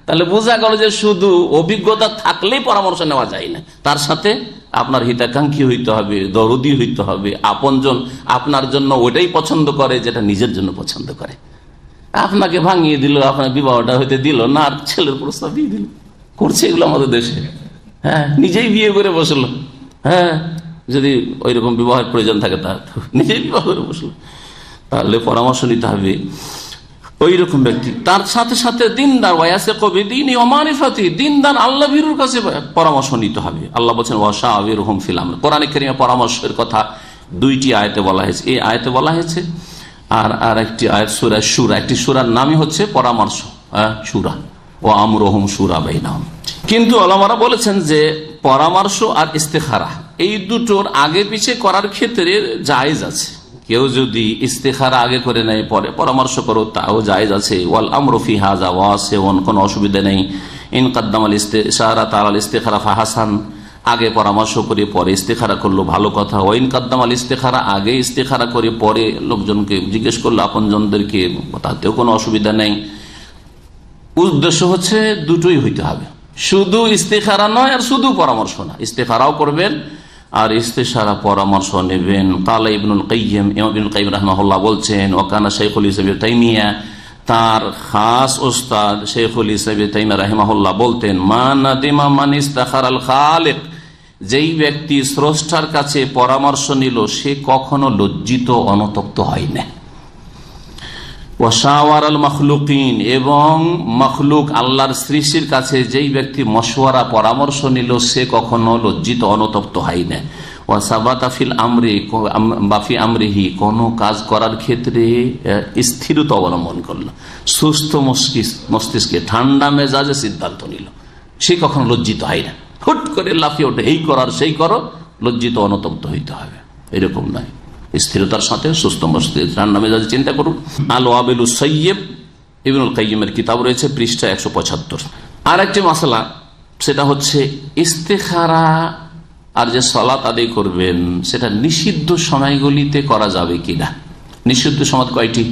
A: তাহলে বোঝা গেল যে শুধু অভিজ্ঞতা থাকলেই পরামর্শ নেওয়া যায় না, তার সাথে আপনার হিতাকাঙ্ক্ষী হইতে হবে, দরদি হইতে হবে, আপনজন আপনার জন্য ওইটাই পছন্দ করে যেটা নিজের জন্য পছন্দ করে। আপনাকে ভাঙিয়ে দিল, আপনার বিবাহটা হইতে দিল না, আর ছেলের প্রস্তাব দিয়ে দিল। করছে এগুলো আমাদের দেশে। হ্যাঁ, নিজেই বিয়ে করে বসলো। হ্যাঁ, যদি ওই রকম বিবাহের প্রয়োজন থাকে তার নিজেই বিবাহ করে বসলো। তাহলে পরামর্শ নিতে হবে ওই রকম ব্যক্তি, তার সাথে সাথে দিনদার, ওয়াসে কবি দিন ওমারিফাতি, দিনদার আল্লাহ ভীরুর কাছে পরামর্শ নিতে হবে। আল্লাহ বলছেন ওয়াশাবিরহুম ফিল আমর। কোরআনে কারিমে পরামর্শের কথা 2টি আয়াতে বলা হয়েছে। এই আয়াতে বলা হয়েছে, আর একটি আয়াত সূরা শুরা, একটি সূরার নামই হচ্ছে পরামর্শ, শুরা, ও আমরুহুম শুরা বাইনাহুম। কিন্তু ওলামারা বলেছেন যে পরামর্শ আর ইস্তেখারা এই দুটোর আগে পিছে করার ক্ষেত্রে জায়েজ আছে। কেউ যদি ইস্তেখারা আগে করে নেয় পরে পরামর্শ করো, তাও জায়েজ আছে। ওয়াল আমরু ফি হাযা ওয়াসিউন, কোনো অসুবিধা নেই। ইন কাদ্দামাল ইস্তিশারাত আলাল ইস্তিখারা ফাহাসান, আগে পরামর্শ করে পরে ইস্তেখারা করলো, ভালো কথা। ওয়াইন কাদ্দামাল ইস্তেখারা, আগে ইস্তেখারা করে পরে লোকজনকে জিজ্ঞেস করলো, আপনজনদেরকে, তাতেও কোনো অসুবিধা নেই। উদ্দেশ্য হচ্ছে দুটোই হইতে হবে, শুধু ইস্তেখারা নয় আর শুধু পরামর্শ না। ইস্তেখারাও করবেন আর ইস্তেশারা পরামর্শ নেবেন। কালা ইবনুল কাইয়িম, ইবনুল কাইয়িম রাহিমাহুল্লাহ বলছেন, ওয়াকানা শাইখুল ইসলাম ইবনে তাইমিয়া, তার খাস ওস্তাদ শাইখুল ইসলাম ইবনে তাইমিয়া রাহিমাহুল্লাহ বলতেন, মা নাদিমা মান ইস্তাখারাল খালিক, যেই ব্যক্তি স্রষ্টার কাছে পরামর্শ নিল সে কখনো লজ্জিত অনুতপ্ত হয় না। ওয়াশাওয়ার আল মখলুকিন, এবং মখলুক আল্লাহর সৃষ্টির কাছে যেই ব্যক্তি মশওয়ারা পরামর্শ নিল সে কখনো লজ্জিত অনুতপ্ত হয় না। ওয়াসাবাতা ফিল আমরি বাফি আমরিহি, কোনো কাজ করার ক্ষেত্রে স্থিরতা অবলম্বন করলো, সুস্থ মস্তিষ্কে ঠান্ডা মেজাজে সিদ্ধান্ত নিল, সে কখনো লজ্জিত হয় না। হুট করে লাফিয়ে ওঠে, এই করার সেই করো, লজ্জিত অনুতপ্ত হইতে হবে, এরকম নয়। স্থিরতার সাথে সুস্থ মস্তিষ্ক ঠান্ডা মেজাজে চিন্তা করুন। আল ওয়াবিলু সাইয়্যিব ইবনুল কাইয়িমের কিতাব রয়েছে, পৃষ্ঠা 175। আর একটি মাসলা, সেটা হচ্ছে ইস্তেখারা আর যে সালাত আদায় করবেন সেটা নিষিদ্ধ সময়গুলিতে করা যাবে কিনা। নিষিদ্ধ সময় কয়টি?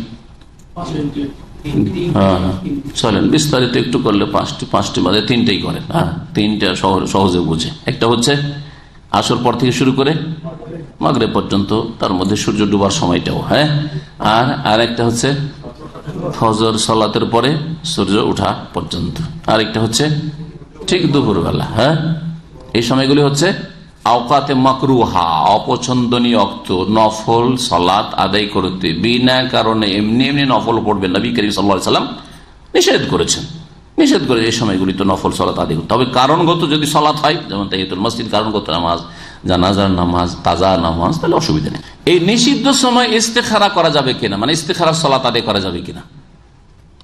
A: চলেন বিস্তারিত একটু করলে পাঁচটি বাদে তিনটেই করেন। হ্যাঁ, তিনটা সহজে বুঝে। একটা হচ্ছে আসর পর থেকে শুরু করে মাগরিব পর্যন্ত, তার মধ্যে সূর্য ডুবার সময়টাও। হ্যাঁ, আর একটা হচ্ছে ফজর সালাতের পরে সূর্য ওঠা পর্যন্ত। আর একটা হচ্ছে ঠিক দুপুরবেলা। হ্যাঁ, এই সময়গুলি হচ্ছে আওকাতে মাকরুহা, অপছন্দনীয় অক্ত, নফল সালাত আদায় করতে বিনা কারণে এমনি এমনি নফল পড়বেন নবী করিম সাল্লাল্লাহু আলাইহি ওয়াসাল্লাম নিষেধ করেছেন। এই সময়গুলি তো নফল সালাত আদায় করতে হবে। কারণগত যদি সালাত হয়, যেমন তাহিয়াতুল মসজিদ কারণগত নামাজ, জানাজার নামাজ, তাজা নামাজ, তাহলে অসুবিধা নেই। এই নিষিদ্ধ সময় ইস্তেখারা করা যাবে কিনা, মানে ইস্তেখারার সালাত আদায় করা যাবে কিনা।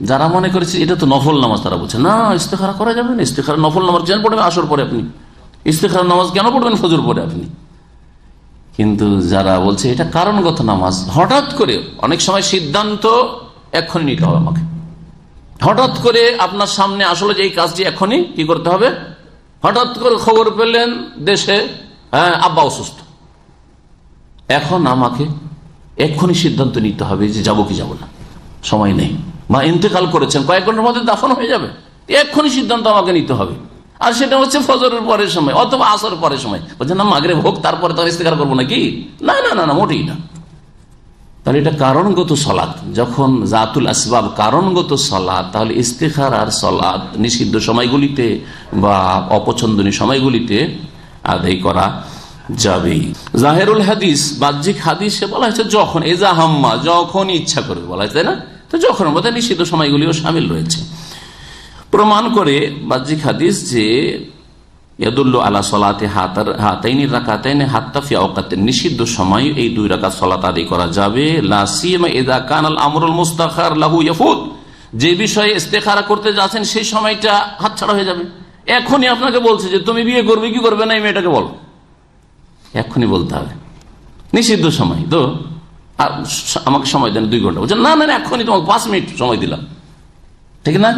A: যারা মনে করেছে এটা তো নফল নামাজ, তারা বলছে না, ইস্তেখারা করা যাবে না। ইস্তেখারা নফল নামাজ কেন পড়বেন আসর পরে আপনি? ইস্তেখারা নামাজ কেন পড়বেন ফজর পরে আপনি? কিন্তু যারা বলছে এটা কারণগত নামাজ, হঠাৎ করে অনেক সময় সিদ্ধান্ত এক্ষুনি নিতে হবে আমাকে, হঠাৎ করে আপনার সামনে আসলে যে এই কাজটি এখনই কি করতে হবে, হঠাৎ করে খবর পেলেন দেশে আব্বা অসুস্থ, এখন আমাকে এক্ষুনি সিদ্ধান্ত নিতে হবে যে যাবো কি যাবো না, সময় নেই। মা ইন্তেকাল করেছেন, কয়েক ঘন্টার মধ্যে দাফন হয়ে যাবে, এক্ষুনি সিদ্ধান্ত আমাকে নিতে হবে। আর সেটা হচ্ছে ফজরের পরের সময় অথবা আসর পরের সময়। বলছেন না মাগরিব হোক তারপরে তার ইস্তেখারা করবো নাকি? না না না না, মোটেই না। তাহলে এটা কারণগত সালাত। যখন জাতুল আসবাব কারণগত সালাত, তাহলে ইস্তেখার আর সালাত নিষিদ্ধ সময়গুলিতে বা অপছন্দনীয় সময়গুলিতে আদায় করা যাবে। জাহেরুল হাদিস, বাহ্যিক হাদিসে বলা হয়েছে যখন এজা হাম্মা, যখন ইচ্ছা করবে বলা হয়েছে, তাই না? তো যখন বোধহয় নিষিদ্ধ সময়গুলিও সামিল রয়েছে। প্রমাণ করে বাহ্যিক হাদিস যে ইয়াদুল্লু আলা সালাতে হাতাইনি রাকাতাইনি হাত্তা ফি আওকাতিন, নিষিদ্ধ সময় এই দুই রাকাত সালাত আদায় করা যাবে। লা সিয়ামা ইযা কানাল আমরুল মুস্তাখার লাহু ইয়াফুত, যে বিষয়ে ইস্তেখারা করতে যাচ্ছেন সেই সময়টা হাতছাড়া হয়ে যাবে। এখনই আপনাকে বলছে যে তুমি বিয়ে করবে কি করবে না, এই মেয়েটাকে বলো, এখনই বলতে হবে। নিষিদ্ধ সময় তো আমাকে সময় দেন 2 ঘন্টা, বলছেন না না এখনই তোমাকে 5 মিনিট সময় দিলাম, ঠিক না?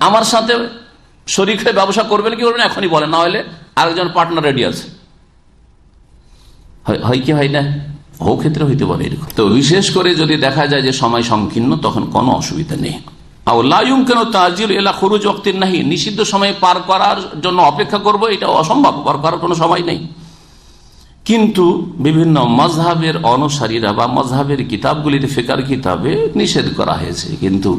A: আমার সাথে শরীক হয়ে ব্যবসা করবেন কি করবেন এখনই বলেন, না হলে আরেকজন পার্টনার রেডি আছে। হয় কি হয় না? ও ক্ষেত্রে হইতে পারে এরকম। তো বিশেষ করে যদি দেখা যায় যে সময় সংকীর্ণ, তখন কোনো অসুবিধা নেই। নিষিদ্ধ সময় পার করার জন্য অপেক্ষা করব, এটা অসম্ভব, পার করার কোনো সময় নেই। কিন্তু বিভিন্ন মজহাবের অনুসারীরা বা মজহাবের কিতাবগুলিতে, ফিকার কিতাবে নিষেধ করা হয়েছে। কিন্তু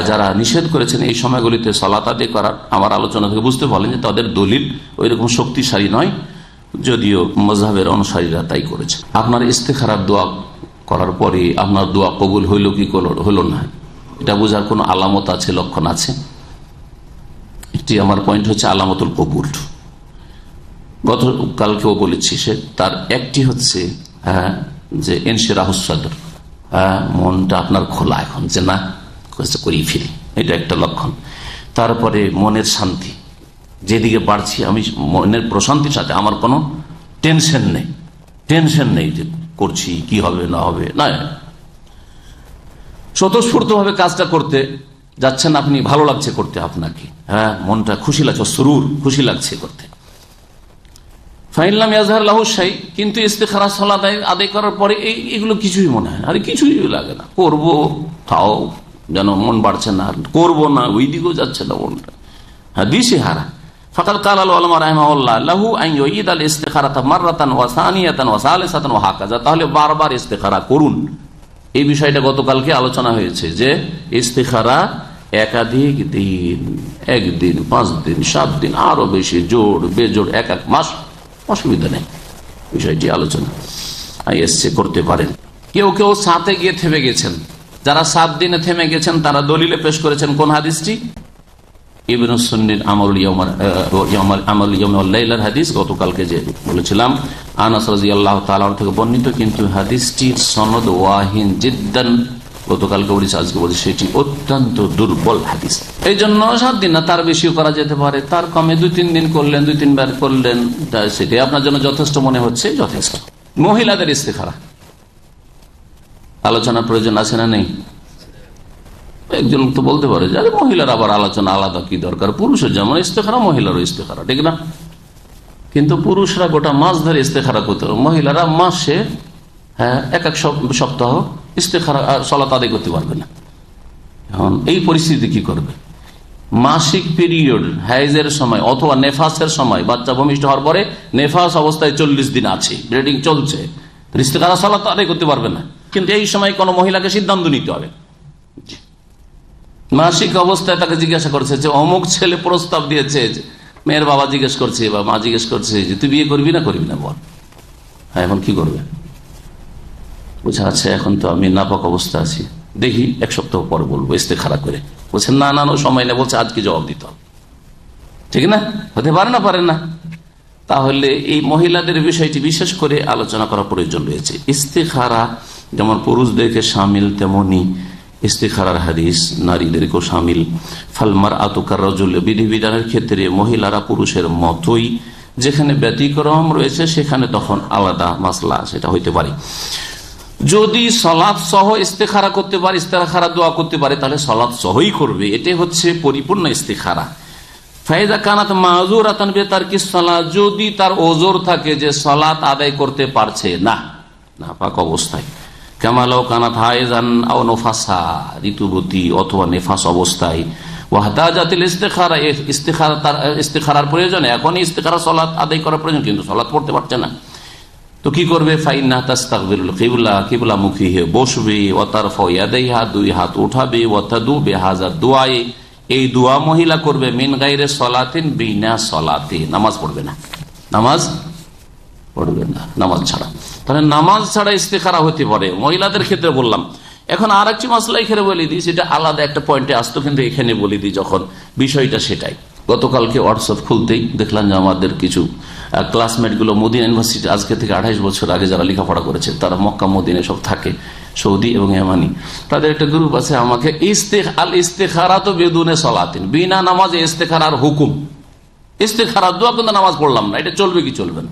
A: যারা নিষেধ করেছেন এই সময়গুলিতে সালাত আদায় করার, আমার আলোচনা থেকে বুঝতে পারলেন যে তাদের দলিল ওই রকম শক্তিশালী নয়, যদিও মজহাবের অনুসারীরা তাই করেছে। আপনার ইস্তেখারার দোয়া করার পরে আপনার দোয়া কবুল হইল কি হইল না, এটা বোঝার কোনো আলামত আছে, লক্ষণ আছে? একটি আমার পয়েন্ট হচ্ছে আলামতুল কবুল। গতকালকেও বলেছি, সে তার একটি হচ্ছে যে ইনশিরাহুস সাদর, মনটা আপনার খোলা এখন, যে না করিয়ে ফেলি, এটা একটা লক্ষণ। তারপরে মনের শান্তি, যেদিকে বাড়ছি আমি মনের প্রশান্তির সাথে, আমার কোনো টেনশন নেই যে করছি কি হবে না হবে, না, স্বতঃস্ফূর্ত ভাবে কাজটা করতে যাচ্ছেন আপনি, ভালো লাগছে করতে আপনাকে, মনটা খুশি লাগছে, সুরুর খুশি লাগছে করতে। ফাইনলাম ইয়াজহার লাহু শাই, কিন্তু ইস্তেখারা সালাত আদায় করার পরে এগুলো কিছুই মনে হয় না, আর কিছুই লাগে না, করবো তাও যেন মন বাড়ছে না, করবো না ওই দিকেও যাচ্ছে না মনটা, দিশে হারা। ফাকাদ কাল উলামা রাহিমাহুল্লাহ লাহু আন ইউঈদ আল ইস্তিখারাতা মাররাতান ওয়া সানিয়াতান ওয়া সালিসাতান ওয়া হাকাযা, তাহলে বারবার ইস্তেখারা করুন। এই বিষয়টা গতকালকে আলোচনা হয়েছে যে ইস্তেখারা একাধিক দিন, 1 দিন, 5 দিন, 7 দিন, আরো বেশি, জোড় বেজোড়, 1 মাস অসুবিধা নেই, বিষয়টি আলোচনা এসছে, করতে পারেন। কেউ কেউ সাথে গিয়ে থেমে গেছেন, যারা 7 দিনে থেমে গেছেন তারা দলিলে পেশ করেছেন কোন হাদিসটি? ইবনে সুন্নির আমল ইয়াউমুল লাইলার হাদিস, গতকালকে যে বলেছিলাম আনাস রাদিয়াল্লাহু তাআলা থেকে বর্ণিত, কিন্তু হাদিসটির সনদ ওয়াহিন জিদ্দান, গতকালকে বলেছি আজকে বলছি সেটি অত্যন্ত দুর্বল হাদিস। এই জন্য 7 দিন না, তার বেশিও করা যেতে পারে, তার কমে 2-3 দিন করলেন, 2-3 বার করলেন, সেটাই আপনার জন্য যথেষ্ট মনে হচ্ছে, যথেষ্ট। মহিলাদের ইস্তেখারা আলোচনার প্রয়োজন আছে না নেই? একজন তো বলতে পারে যে মহিলার আবার আলোচনা আলাদা কি দরকার, পুরুষের যেমন ইস্তেখারা মহিলারও ইস্তেখারা, ঠিক না? কিন্তু পুরুষরা গোটা মাস ধরে ইস্তেখারা করতে পারে, মহিলারা মাসে এক সপ্তাহ ইস্তেখারা সালাত আদায় করতে পারবে না। এখন এই পরিস্থিতি কি করবে? মাসিক পিরিয়ড, হাইজের সময় অথবা নেফাসের সময়, বাচ্চা ভূমিষ্ঠ হওয়ার পরে নেফাস অবস্থায় 40 দিন আছে, ব্লিডিং চলছে, ইস্তেখারা সালাত আদায় করতে পারবে না। কিন্তু এই সময় কোন মহিলাকে সিদ্ধান্ত নিতে হবে। মাসিক অবস্থায় তাকে জিজ্ঞাসা করছে যে অমুক ছেলে প্রস্তাব দিয়েছে, মেয়ের বাবা জিজ্ঞেস করছে বা মা জিজ্ঞেস করছে যে তুই বিয়ে করবি না করবি না, বল। হ্যাঁ, এখন কি করবে? বুঝা আছে, এখন তো আমি নাপাক অবস্থা আছি, দেখি 1 সপ্তাহ পর বলবো ইস্তেখারা করে। বলছে না না, সময় নেই, বলছে আজকে জবাব দিতে হবে, ঠিক না? হতে পারে না, পারে না। তাহলে এই মহিলাদের বিষয়টি বিশেষ করে আলোচনা করা প্রয়োজন রয়েছে। ইস্তেখারা যেমন পুরুষদেরকে সামিল, তেমনি ইস্তেখারার হাদিস নারীদেরকেও সামিল। ফালমার আতুকার রজুল, বিধিবিধানের ক্ষেত্রে মহিলারা পুরুষের মতোই, যেখানে ব্যতিক্রম রয়েছে সেখানে তখন আলাদা মাসলা সেটা হইতে পারে। যদি সলাৎ সহ ইস্তেখারা করতে পারে, ইস্তেখারা দোয়া করতে পারে, তাহলে সলাৎ সহই করবে, এটাই হচ্ছে পরিপূর্ণ ইস্তেখারা। ফায়দা কানাত মাযুরাতান বিতারকিস সালাত, যদি তার ওজর থাকে যে সালাত আদায় করতে পারছে না, নাপাক অবস্থায়, কামালাও কানাত হায়জান আও নফাসা, ঋতুবতী অথবা নেফাস অবস্থায়, ওয়াহতাজাতিল ইস্তেখারা, ইস্তেখারার প্রয়োজন, এখনই ইস্তেখারা সালাত আদায় করার প্রয়োজন, কিন্তু সালাত পড়তে পারছে না, তো কি করবে? ফাইন্না তাস্তাকবিরুল কিবলা, কিবলামুখী হয়ে বসবে, ওয়া তারফাউ ইয়াদাইহা, 2 হাত উঠাবে, ওয়া তাদু বিহাযা দুআয়ে, এই দোয়া মহিলা করবে, মিন গায়রে সলাতিন, বিনা সলাতে, নামাজ পড়বে না, নামাজ পড়বে না, নামাজ ছাড়া। তাহলে নামাজ ছাড়া ইস্তেখারা হতে পারে মহিলাদের ক্ষেত্রে বললাম। এখন আর একটি মাসলা এখানে বলে দিই, সেটা আলাদা একটা পয়েন্টে আসতো, কিন্তু এখানে বলে দিই যখন বিষয়টা সেটাই। গতকালকে হোয়াটসঅ্যাপ খুলতেই দেখলাম যে আমাদের কিছু ক্লাসমেট গুলো মদিনা ইউনিভার্সিটি, আজকে থেকে 28 বছর আগে যারা লেখাপড়া করেছে, তারা মক্কা মদিনে সব থাকে, সৌদি এবং ইয়ামানি, তাদের একটা গ্রুপ আছে, আমাকে ইস্তেখারা তো বেদুনে সলাতিন, বিনা নামাজে ইস্তেখারার হুকুম, ইস্তেখারা দোয়া কিন্তু নামাজ পড়লাম না, এটা চলবে কি চলবে না,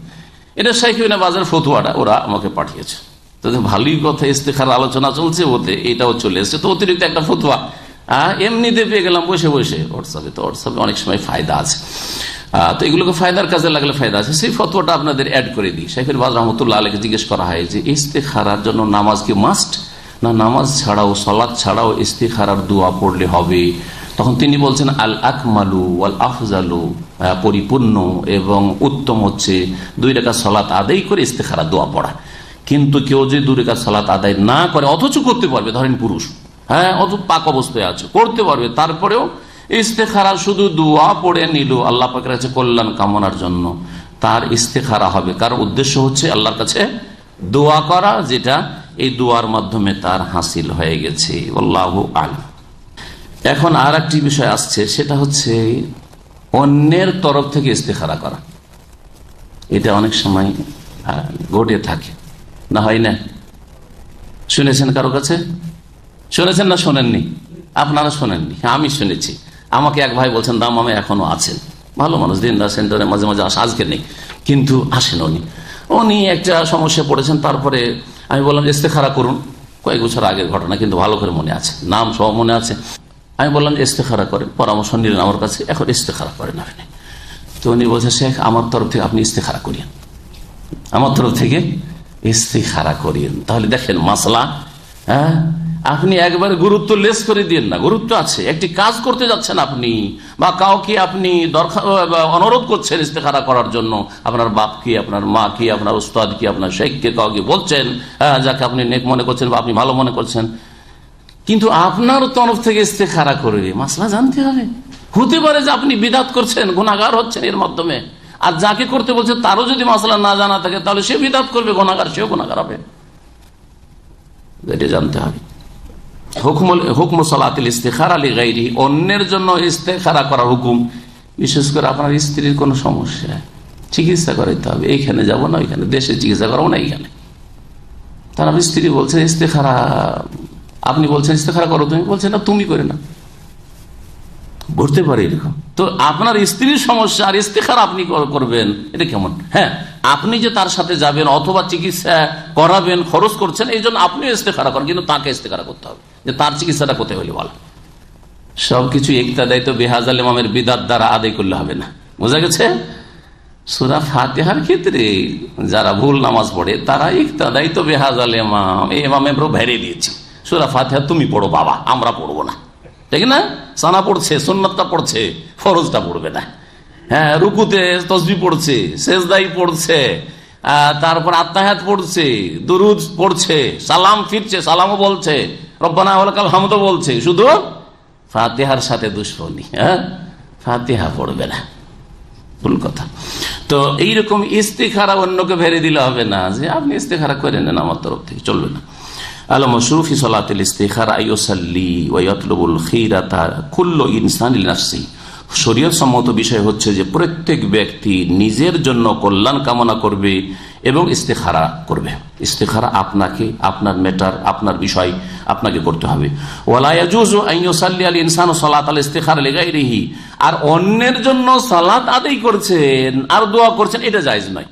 A: এটা শাইখ ইবনে বাজের ফতোয়াটা ওরা আমাকে পাঠিয়েছে। তাদের ভালোই কথা, ইস্তেখারা আলোচনা চলছে, ওতে এটাও চলে এসছে, তো অতিরিক্ত একটা ফতোয়া এমনিতে পেয়ে গেলাম বসে বসে হোয়াটসঅ্যাপে। তো হোয়াটসঅ্যাপে অনেক সময় ফায়দা আছে, তো এগুলোকে ফায়দার কাজে লাগলে ফায়দা আছে, সেই ফতোয়াটা আপনাদের অ্যাড করে দিই। শাইখ ইবনে বাজ রাহমাতুল্লাহ আলাইহি জিজ্ঞেস করা হয় যে ইস্তেখারার জন্য নামাজ কি মাস্ট, না নামাজ ছাড়াও, সালাত ছাড়াও ইস্তেখারার দোয়া পড়লে হবে? তখন তিনি বলছেন আল আকমালু ওয়াল আফজালু, পরিপূর্ণ এবং উত্তম হচ্ছে 2 রাকাত সালাত আদায় করে ইস্তেখারা দোয়া পড়া। কিন্তু কেউ যদি 2 রাকাত সালাত আদায় না করে, অথচ করতে পারবে, ধরেন পুরুষ, অত পাক অবস্থায় আছে, করতে পারবে, তারপরেও ইস্তেখারা শুধু দোয়া পড়ে নিল আল্লাহ পাকের কাছে কল্যাণ কামনার জন্য, তার ইস্তেখারা হবে, কারণ উদ্দেশ্য হচ্ছে আল্লাহর কাছে দোয়া করা, যেটা এই দোয়ার মাধ্যমে তার হাসিল হয়ে গেছে। আল্লাহু আ'লাম। এখন আর একটি বিষয় আসছে, সেটা হচ্ছে অন্যের তরফ থেকে ইস্তেখারা করা। এটা অনেক সময় ঘটে থাকে, না হয় না? শুনেছেন কারো কাছে? শুনেছেন না শোনেননি? আপনারা শোনেননি? আমি শুনেছি। আমাকে এক ভাই বলছেন, দাম আমি এখনো আছেন, ভালো মানুষ, দিনদা সেন্টারে মাঝে মাঝে আসে, আজকে নেই, কিন্তু আসেন উনি একটা সমস্যা পড়েছেন। তারপরে আমি বললাম ইস্তেখারা করুন, কয়েক বছর আগের ঘটনা, কিন্তু ভালো করে মনে আছে, নাম সব মনে আছে। আমি বললাম যে ইস্তেখারা করেন, পরামর্শ নিলেন আমার কাছে, এখন ইস্তেখারা করেন আপনি। তো উনি বলছেন, শেখ আমার তরফ থেকে আপনি ইস্তেখারা করিয়েন, আমার তরফ থেকে ইস্তেখারা করিয়েন। তাহলে দেখেন মাসলা, আপনি একবার গুরুত্ব লেস করে দিন না, গুরুত্ব আছে। একটি কাজ করতে যাচ্ছেন আপনি, বা কাউকে আপনি অনুরোধ করছেন ইস্তেখারা করার জন্য, আপনার বাপ কি, আপনার মা কি, আপনার উস্তাদ কি, আপনার শেখকে কাউকে বলছেন, যাকে আপনি নেক মনে করছেন বা আপনি ভালো মনে করছেন, কিন্তু আপনার তরফ থেকে ইস্তেখারা করবে, মাসলা জানতে হবে। হতে পারে যে আপনি বিদআত করছেন, গুনাহগার হচ্ছেন এর মাধ্যমে, আর যাকে করতে বলছে তারও যদি মাসলা না জানা থাকে তাহলে সে বিদআত করবে, গুনাহগার, সেও গুনাহগার হবে। এটা জানতে হবে। হুকম সালাতুল ইস্তিখারা লিগাইরিহি, অন্যের জন্য ইস্তেখারা করার হুকুম। বিশেষ করে আপনার স্ত্রীর কোনো সমস্যা, চিকিৎসা করাইতে হবে, এইখানে যাব না ওইখানে, দেশে চিকিৎসা করাবো না এইখানে, তার স্ত্রী বলছে ইস্তেখারা, আপনি বলছেন ইস্তেখারা করো, তুমি বলছে না তুমি করে না, ঘটতে পারে এরকম। তো আপনার স্ত্রীর সমস্যা আর ইস্তেখারা আপনি করবেন, এটা কেমন? হ্যাঁ, আপনি যে তার সাথে যাবেন অথবা চিকিৎসা করাবেন, খরচ করছেন, এই জন্য আপনিও ইস্তেখারা করেন, কিন্তু তাকে ইস্তেখারা করতে হবে যে তার চিকিৎসাটা কোথায় হলে ভালো। সবকিছু ইক্তাদাই তো বেহাজাল ইমামের বিদাত দ্বারা আদায় করলে হবে না, বোঝা গেছে? সূরা ফাতিহার ক্ষেত্রে যারা ভুল নামাজ পড়ে তারা ইক্তাদাই তো বেহাজাল ইমাম, এই ইমামে ভেড়ে দিয়েছি, সূরা ফাতিহা তুমি পড়ো বাবা, আমরা পড়বো না, ঠিক না? সানা পড়ছে, সুন্নাতটা পড়ছে, ফরজটা পড়বে না। হ্যাঁ, রুকুতে তাসবিহ পড়ছে, সেজদাই পড়ছে, তারপর আত্তাহিয়াত পড়ছে, দুরুদ পড়ছে, সালাম ফিরছে, সালামও বলছে, রব্বানা ওয়া লাকাল হামদও বলছে, শুধু ফাতিহার সাথে দুশ্মনী, হ্যাঁ, ফাতিহা পড়বে না, ভুল কথা। তো এইরকম ইস্তিখারা অন্যকে ভেড়ে দিলে হবে না যে আপনি ইস্তিখারা করে নেন, আমার তরফ থেকে চলবে না। আল মাশরুফি সালাতুল ইস্তিখারা আইয়ুসাল্লি ওয়া ইয়াতলুবুল খায়রাতা কুল্লু ইনসান লিনাফসি, শরীয়ত সম্মত বিষয় হচ্ছে যে প্রত্যেক ব্যক্তি নিজের জন্য কল্যাণ কামনা করবে এবং ইস্তেখারা করবে। ইস্তেখারা আপনাকে, আপনার ম্যাটার, আপনার বিষয় আপনাকে করতে হবে। ওয়ালা ইয়াজুজু আন ইউসাল্লি আল ইনসানু সালাতাল ইস্তিখারা লিগাইরিহি, আর অন্যের জন্য সালাত আদায় করছেন আর দোয়া করছেন, এটা জায়েজ নয়।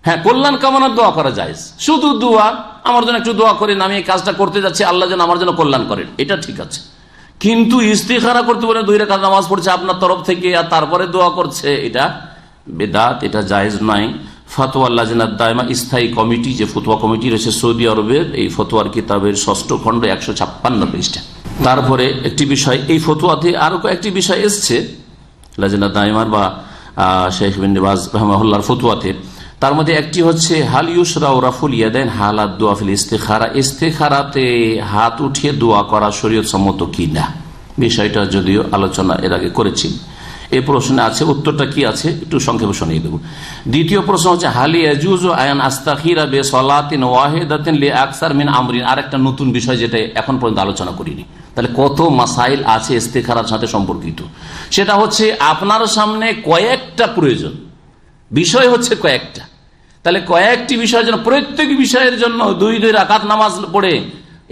A: হ্যাঁ, কল্যাণ কামনার দোয়া করা জায়েজ, শুধু দোয়া, আমার জন্য একটু দোয়া করেন, আমি এই কাজটা করতে যাচ্ছি, আল্লাহ যেন আমার জন্য কল্যাণ করেন, এটা ঠিক আছে। কিন্তু ইস্তিখারা করতে বলে 2 রাকাত নামাজ পড়ছে আপনার তরফ থেকে আর তারপরে দোয়া করছে, এটা বেদাত, এটা জায়েজ নয়। ফতোয়া লাজনাত দায়মা, স্থায়ী কমিটি, যে ফতোয়া কমিটি রয়েছে সৌদি আরবের, এই ফতোয়ার কিতাবের 6ষ্ঠ খণ্ড 156 পৃষ্ঠা। তারপরে একটি বিষয়, এই ফতোয়াতে আরো কয়েকটি বিষয় এসছে লাজনাত দায়মার বা শেখ বিন বাজ রাহমাহুল্লাহর ফতোয়াতে, তার মধ্যে একটি হচ্ছে হাল ইউসরা ও রাফুল ইয়াদাইন হালাত দোয়া ফিল ইস্তিখারা, ইস্তিখারাতে হাত উঠিয়ে দোয়া করা শরীয়ত সম্মত কি না, বিষয়টা যদিও আলোচনা এর আগে করেছি। এই প্রশ্নে আছে, উত্তরটা কি আছে একটু সংক্ষেপে শুনিয়ে দেব। দ্বিতীয় প্রশ্ন হচ্ছে হালি ইয়াজুজু আয়ান আস্তাখিরা বে সালাতিন ওয়াহিদাতিন লি আকসার মিন আমরিন, আরেকটা নতুন বিষয় যেটা এখন পর্যন্ত আলোচনা করিনি। তাহলে কত মাসাইল আছে ইস্তিখারার সাথে সম্পর্কিত। সেটা হচ্ছে আপনার সামনে কয়েকটা প্রয়োজন, বিষয় হচ্ছে কয়েকটা, তাহলে কয়েকটি বিষয়ের জন্য, প্রত্যেক বিষয়ের জন্য 2 রাকাত নামাজ পড়ে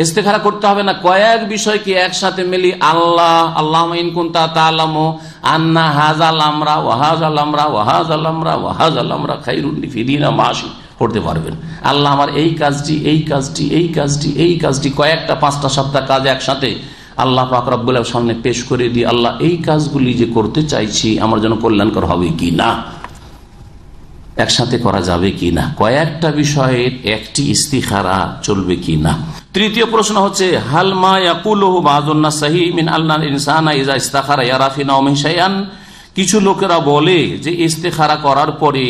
A: ইস্তেখারা করতে হবে না। কয়েক বিষয়কে একসাথে মিলি আল্লাহ আল্লাহুম্মা ইন কুনতা তা'লামু আন্না হাযাল আমরা ওয়া হাযাল আমরা ওয়া হাযাল আমরা ওয়া হাযাল আমরা খায়রুন ফি দীনা মাশি পড়তে পারবেন। আল্লাহ আমার এই কাজটি, এই কাজটি, এই কাজটি, এই কাজটি, কয়েকটা 5টা 7টা কাজ একসাথে আল্লাহ পাক রব্বুল আলামিনের সামনে পেশ করে দিয়ে, আল্লাহ এই কাজগুলি যে করতে চাইছি আমার জন্য কল্যাণকর হবে কি না, একসাথে করা যাবে কি না, কয়েকটা বিষয়ের একটি ইস্তিখারা চলবে কি না। তৃতীয় প্রশ্ন হচ্ছে হাল মা ইয়াকুলুহু বাযুন নাস সাহিহ মিন আন্নাল ইনসানা ইযা ইস্তাখারা ইয়ারা ফি নাওমিহি শাইআন, কিছু লোকেরা বলে যে ইস্তিখারা করার পরে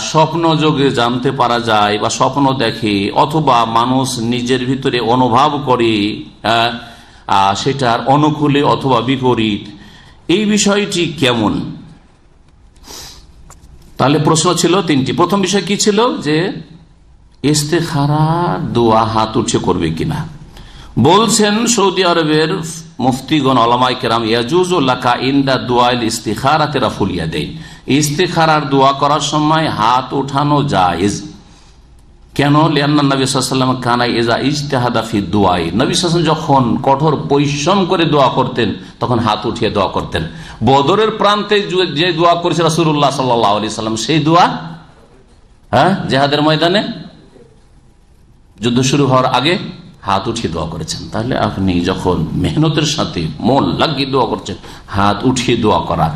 A: স্বপ্ন যোগে জানতে পারা যায় বা স্বপ্ন দেখে, অথবা মানুষ নিজের ভিতরে অনুভব করে সেটার অনুকূলে অথবা বিপরীত, এই বিষয়টি কেমন? তাহলে প্রশ্ন ছিল 3টি। প্রথম বিষয় কি ছিল যে ইস্তেখারা দোয়া হাত উঠে করবে কিনা। বলছেন সৌদি আরবের মুফতিগণ ওলামায়ে কেরাম, ইয়াজুজু লাকা ইনদা দুআল ইস্তিখারাতি রাফুল ইয়াদাইন, ইস্তিখারার দোয়া করার সময় হাত উঠানো জায়েজ। কেন? লিআন্না নবী সাল্লাল্লাহু আলাইহি ওয়াসাল্লাম কানা ইযা ইজতাহাদা ফি দুআই, নবী সাল্লাল্লাহু আলাইহি ওয়াসাল্লাম যখন কঠোর পরিশ্রম করে দোয়া করতেন তখন হাত উঠিয়ে দোয়া করতেন। বদরের প্রান্তে যে দোয়া করেছে রাসূলুল্লাহ সাল্লাল্লাহু আলাইহি ওয়াসাল্লাম, সেই দোয়া জিহাদের ময়দানে যুদ্ধ শুরু হওয়ার আগে হাত উঠিয়ে দোয়া করেছেন। তাহলে আপনি যখন মেহনতের সাথে মন লাগিয়ে দোয়া করছেন, হাত উঠিয়ে দোয়া করা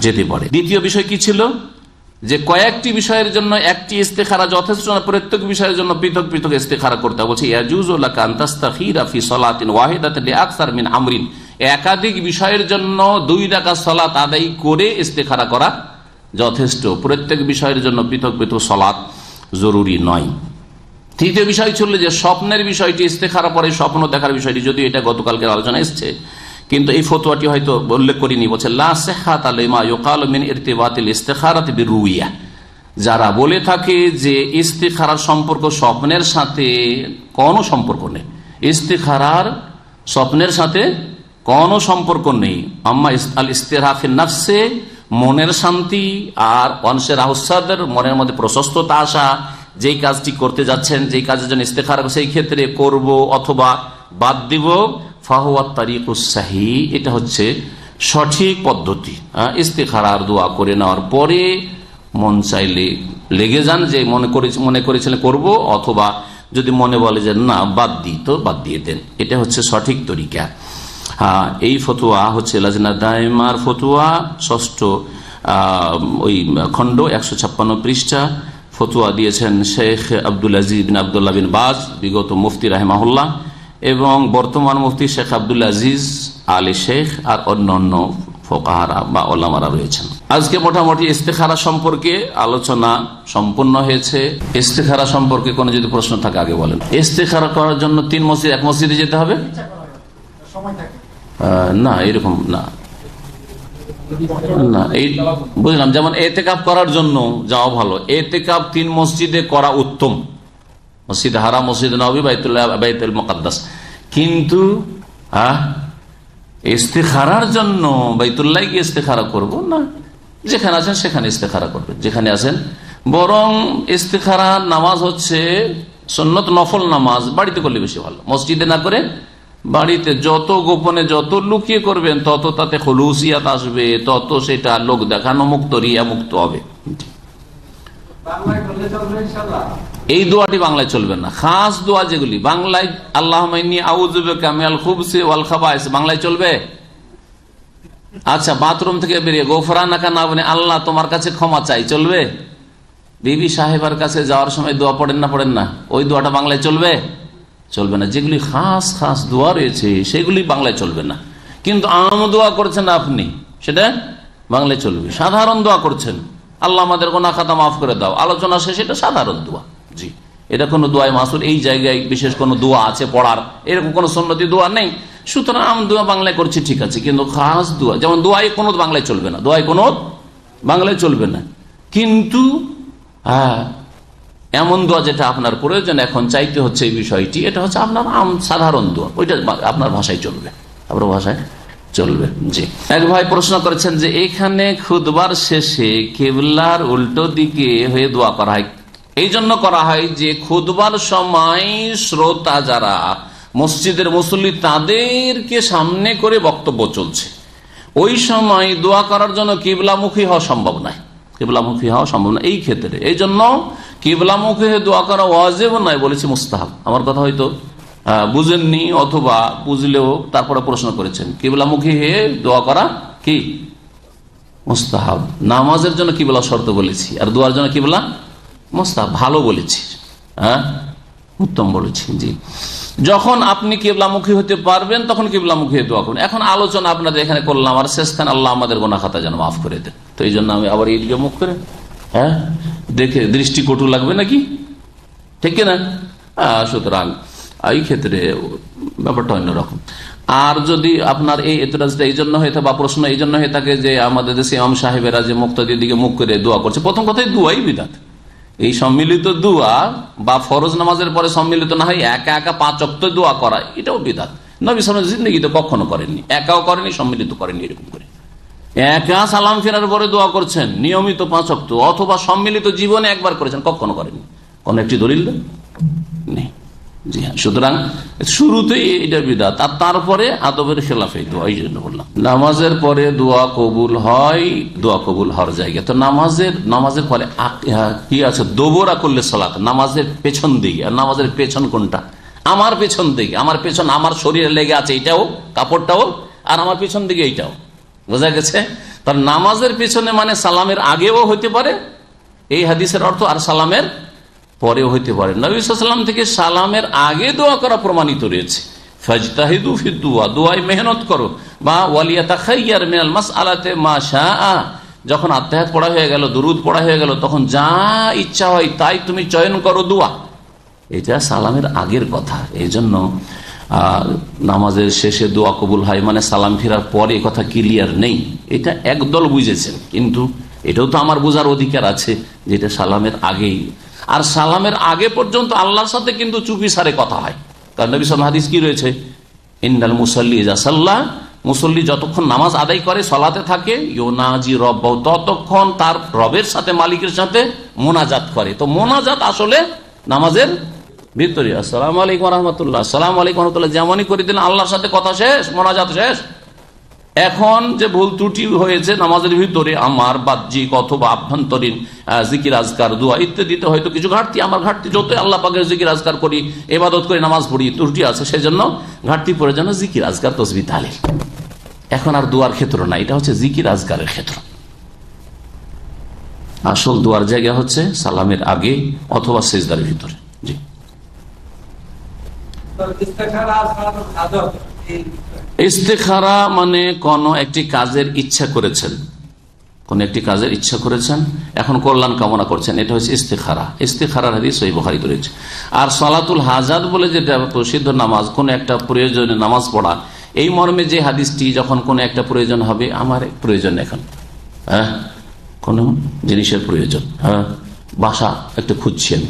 A: যেতে পারে। দ্বিতীয় বিষয় কি ছিল যে কয়েকটি বিষয়ের জন্য একটি ইস্তেখারা যথেষ্ট না, প্রত্যেক বিষয়ের জন্য পৃথক পৃথক ইস্তেখারা করতে হবে। বলছে ইয়াজুজু লাকা আন তাস্তাখিরা ফি সালাতিন ওয়াহিদাতিন লিআকসার মিন আমরিন, একাধিক বিষয়ের জন্য 2 রাকাত সালাত আদায় করে ইস্তেখারা করা যথেষ্ট, প্রত্যেক বিষয়ের জন্য পৃথক পৃথক সালাত জরুরি নয়। তৃতীয় বিষয় ছিল যে স্বপ্নের বিষয়টি, ইস্তেখারা পরে স্বপ্ন দেখার বিষয়টি, যদিও এটা গতকালকের আলোচনা এসছে, কিন্তু এই ফতোয়াটি হয়তো উল্লেখ করিনি, বলছে লা সিহহাতা লিমা ইউকালু মিন ইরতিবাতিল ইস্তিখারাতি বিরুইয়া। যারা বলে থাকে যে ইস্তিখারার সম্পর্ক স্বপ্নের সাথে কোনো সম্পর্ক নেই, ইস্তিখারার স্বপ্নের সাথে কোনো সম্পর্ক নেই। আম্মা আল ইস্তিরাফিন নাফসে, মনের শান্তি, আর অনসের আহসাদের, মনের মধ্যে প্রশস্ততা আসা, যেই কাজটি করতে যাচ্ছেন, যেই কাজের জন্য ইস্তেখারা, সেই ক্ষেত্রে করব অথবা বাদ দিব, ফাহুয়াত তারিকুস সাহি, এটা হচ্ছে সঠিক পদ্ধতি। ইস্তেখারার দোয়া করে নেওয়ার পরে মন চাইলে লেগে যান যে মনে করেছিলেন করব, অথবা যদি মনে বলে যে না বাদ দিই তো বাদ দিয়ে দেন, এটা হচ্ছে সঠিক তরিকা। এই ফতোয়া হচ্ছে লাজনা দায়মার ফতোয়া, ষষ্ঠ ওই খণ্ড 156 পৃষ্ঠা। ফতোয়া দিয়েছেন শেখ আব্দুল আজিজ বিন আবদুল্লাহ বিন বাজ, বিগত মুফতি রাহিমাহুল্লাহ, এবং বর্তমান মুফতি শেখ আব্দুল আজিজ আলী শেখ, আর অন্যান্য ফোকাহারা বা ওলামারা রয়েছেন। আজকে মোটামুটি ইস্তেখারা সম্পর্কে আলোচনা সম্পূর্ণ হয়েছে। ইস্তেখারা সম্পর্কে কোনো যদি প্রশ্ন থাকে আগে বলেন। ইস্তেখারা করার জন্য 3 মসজিদ, এক মসজিদে যেতে হবে না, এরকম না, না এই বুঝলাম। যেমন এতেকাফ করার জন্য যাওয়া ভালো, এতেকাফ 3 মসজিদে করা উত্তম, মসজিদ হারাম, মসজিদ নববী, বাইতুল মুকাদ্দাস। কিন্তু ইস্তেখারার জন্য বাইতুল্লাহ গিয়ে ইস্তেখারা করব না, যেখানে আছেন সেখানে ইস্তেখারা করবেন, যেখানে আছেন। বরং ইস্তেখারা নামাজ হচ্ছে সুন্নত নফল নামাজ, বাড়িতে করলে বেশি ভালো, মসজিদে না করে বাড়িতে। যত গোপনে, যত লুকিয়ে করবেন তত তাতে খুলুসিয়াত আসবে, তত সেটা লোক দেখানো মুক্ত, রিয়া মুক্ত হবে। এই দোয়াটি বাংলায় চলবে না। খাস দোয়া যেগুলি বাংলায়, আল্লাহুম্মা ইন্নী আউযু বিকা মিনাল খুবসি ওয়াল খাবাইস, বাংলায় চলবে। আচ্ছা, বাথরুম থেকে বেরিয়ে গোফরানাকা না বলে আল্লাহ তোমার কাছে ক্ষমা চাই, চলবে? বিবি সাহেবার কাছে যাওয়ার সময় দোয়া পড়েন না, ওই দোয়াটা বাংলায় চলবে? চলবে না। যেগুলি খাস খাস দোয়া রয়েছে সেগুলি বাংলায় চলবে না। কিন্তু আম দোয়া করছেন আপনি, সেটা বাংলায় চলবে। সাধারণ দোয়া করছেন, আল্লাহ আমাদের গুনাহ খাতা মাফ করে দাও, আলোচনা শেষে, এটা সাধারণ দোয়া। জি, এটা কোনো দোয়ায় মাসুর, এই জায়গায় বিশেষ কোনো দোয়া আছে পড়ার, এরকম কোনো সুন্নতি দোয়া নেই। সুতরাং আম দোয়া বাংলায় করছি, ঠিক আছে। কিন্তু খাস দোয়া, যেমন দোয়াই কোনো বাংলায় চলবে না, দোয়াই কোনো বাংলায় চলবে না। কিন্তু এমন দোয়া যেটা আপনার প্রয়োজন এখন চাইতে হচ্ছে, এই বিষয়টি, এটা হচ্ছে আপনার সাধারণ দোয়া, ওইটা আপনার ভাষায় চলবে, আপনার ভাষায় চলবে। জি, এক ভাই প্রশ্ন করেছেন যে এখানে খুতবার শেষে কিবলার উল্টো দিকে হয়ে দোয়া করা হয়, এই জন্য করা হয় যে খুতবার সময় শ্রোতা যারা মসজিদের মুসল্লি, তাদেরকে সামনে করে বক্তব্য চলছে, ওই সময় দোয়া করার জন্য কিবলামুখী হওয়া সম্ভব নয়, কিবলামুখী হওয়া সম্ভব না। এই ক্ষেত্রে এই জন্য কিবলামুখী হয়ে দোয়া করা ওয়াজিব নয়, বলেছি মুস্তাহাব। আমার কথা হয়তো বুঝেননি, অথবা বুঝলেও তারপরে প্রশ্ন করেছেন। কিবলামুখী হয়ে দোয়া করা কি মুস্তাহাব। নামাজের জন্য কিবলা শর্ত বলেছি, আর দোয়ার জন্য কিবলা মুস্তাহাব, ভালো বলেছি, উত্তম বলেছি। জি, যখন আপনি কিবলামুখী হতে পারবেন তখন কিবলামুখী হয়ে দোয়া করুন। এখন আলোচনা আপনাদের এখানে করলাম, আর শেষখানে আল্লাহ আমাদের গুনাহ খাতা যেন মাফ করে দেন, তো এই জন্য আমি আবার এইদিকে মুখ করে দেখে দৃষ্টিকটু লাগবে নাকি, ঠিক না? সুতরাং এই ক্ষেত্রে ব্যাপারটা অন্যরকম। আর যদি আপনার এই এতরাজটা এই জন্য হয়ে থাকে, বা প্রশ্ন এই জন্য হয়ে থাকে যে আমাদের দেশে ইমাম সাহেবেরা যে মুক্তাদির দিকে মুখ করে দোয়া করছে, প্রথম কথাই দোয়াই বিদআত। এই সম্মিলিত দোয়া বা ফরজ নামাজের পরে সম্মিলিত না হয় একা একা 5 ওয়াক্ত দোয়া করা, এটাও বিদআত। নবী সাল্লাল্লাহু আলাইহি ওয়াসাল্লাম জিন্দেগিতে কখনো করেননি, একাও করেনি, সম্মিলিত করেননি। এরকম করে একা সালাম ফেরার পরে দোয়া করছেন নিয়মিত 5 ওয়াক্ত, অথবা সম্মিলিত জীবনে একবার করেছেন, কখনো করেননি। কোন একটি দলিল নেই। জি হ্যাঁ, সুতরাং শুরুতেই এটা বিদআত, আর তারপরে আদবের খেলাফে দোয়া। এই জন্য বললাম নামাজের পরে দোয়া কবুল হয়, দোয়া কবুল হওয়ার জায়গা। তো নামাজের পরে কি আছে, দোবরা করলে সালাত, নামাজের পেছন দিকে। আর নামাজের পেছন কোনটা? আমার পেছন দিকে। আমার পেছন আমার শরীরে লেগে আছে, এইটাও কাপড়টাও, আর আমার পেছন দিকে এইটাও, বোঝা গেছে? তার নামাজের পেছনে মানে সালামের আগেও হইতে পারে এই হাদিসের অর্থ, আর সালামের পরেও হইতে পারে। নবী সাল্লাল্লাহু আলাইহি ওয়াসাল্লাম থেকে সালামের আগে দোয়া করা প্রমাণিত রয়েছে। ফাজতাহিদু ফি দুআ, দোয়ায় মেহনত করো, বা ওয়ালিয়াতাখাইয়ার মিনাল মাসআলাতি মা শাআ, যখন আত্তাহিয়াত পড়া হয়ে গেল, দুরুদ পড়া হয়ে গেল, তখন যা ইচ্ছা হয় তাই তুমি চয়ন করো দোয়া। এটা সালামের আগের কথা। এই জন্য নামাজের শেষে দোয়া কবুল হয় মানে সালাম ফেরার পরে কথা ক্লিয়ার নেই, এটা একদল বুঝেছেন। কিন্তু এটাও তো আমার বোঝার অধিকার আছে যেটা সালামের আগেই, আর সালামের আগে পর্যন্ত আল্লাহর সাথে কিন্তু চুপি সারে কথা হয়। কারণ নবী সাল্লাল্লাহু আলাইহি ওয়াসাল্লাম হাদিস কি রয়েছে, ইন্নাল মুসাল্লি ইযা সাল্লা, মুসল্লি যতক্ষণ নামাজ আদায় করে সলাতে থাকে, ইউনাজি রব্বাহু, ততক্ষণ তার রবের সাথে মালিকের সাথে মোনাজাত করে। তো মোনাজাত আসলে নামাজের ভিতরে আসসালামু আলাইকুম ওয়া রাহমাতুল্লাহ, আসসালামু আলাইকুম ওয়া রাহমাতুল্লাহ যেমনই করে দিলেন আল্লাহর সাথে কথা শেষ, মোনাজাত শেষ। এখন যে ভুল ত্রুটি হয়েছে নামাজের ভিতরে আমার বাহ্যিক অথবা আভ্যন্তরীণ জিকির আজকার দোয়া ইত্যাদিতে হয়তো কিছু ঘাটতি, আমার ঘাটতি যতই আল্লাহ পাকের জিকির আজকার করি, ইবাদত করি, নামাজ পড়ি, ত্রুটি আছে, সেজন্য ঘাটতি পড়ে যেন জিকির আজকার তসবিহ তাহলিল। এখন আর দোয়ার ক্ষেত্র না, এটা হচ্ছে জিকির আজকারের ক্ষেত্র। আসল দোয়ার জায়গা হচ্ছে সালামের আগে অথবা সিজদার ভিতরে। জি, ইস্তেখারা মানে কোন একটি কাজের ইচ্ছা করেছেন, কোন একটি কাজের ইচ্ছা করেছেন, এখন কল্যাণ কামনা করছেন, এটা হচ্ছে ইস্তেখারা। ইস্তেখারার হাদিস সহিহ বুখারীতে রয়েছে। আর সালাতুল হাজাত বলে যেটা প্রসিদ্ধ নামাজ, কোন একটা প্রয়োজনে নামাজ পড়া, এই মর্মে যে হাদিসটি, যখন কোন একটা প্রয়োজন হবে, আমার প্রয়োজন এখন কোন জিনিসের প্রয়োজন, বাসা একটা খুঁজছি আমি,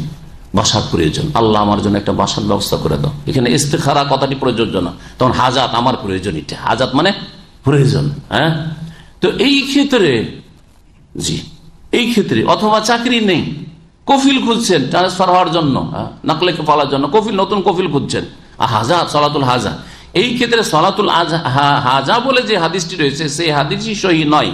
A: বাসার প্রয়োজন, আল্লাহ আমার জন্য একটা বাসার ব্যবস্থা করে দাও, এখানে ইস্তেখারা কথাটি প্রযোজ্য না। তখন হাজাত, আমার প্রয়োজন, এটা হাজাত মানে প্রয়োজন। তো এই ক্ষেত্রে, জি এই ক্ষেত্রে, অথবা চাকরি নেই, কফিল খুঁজছেন ট্রান্সফার হওয়ার জন্য, নাকলেকে পালার জন্য কফিল, নতুন কফিল খুঁজছেন, হাজা, সালাতুল হাজা। এই ক্ষেত্রে সালাতুল হাজা বলে যে হাদিসটি রয়েছে, সেই হাদিসই সহি নয়,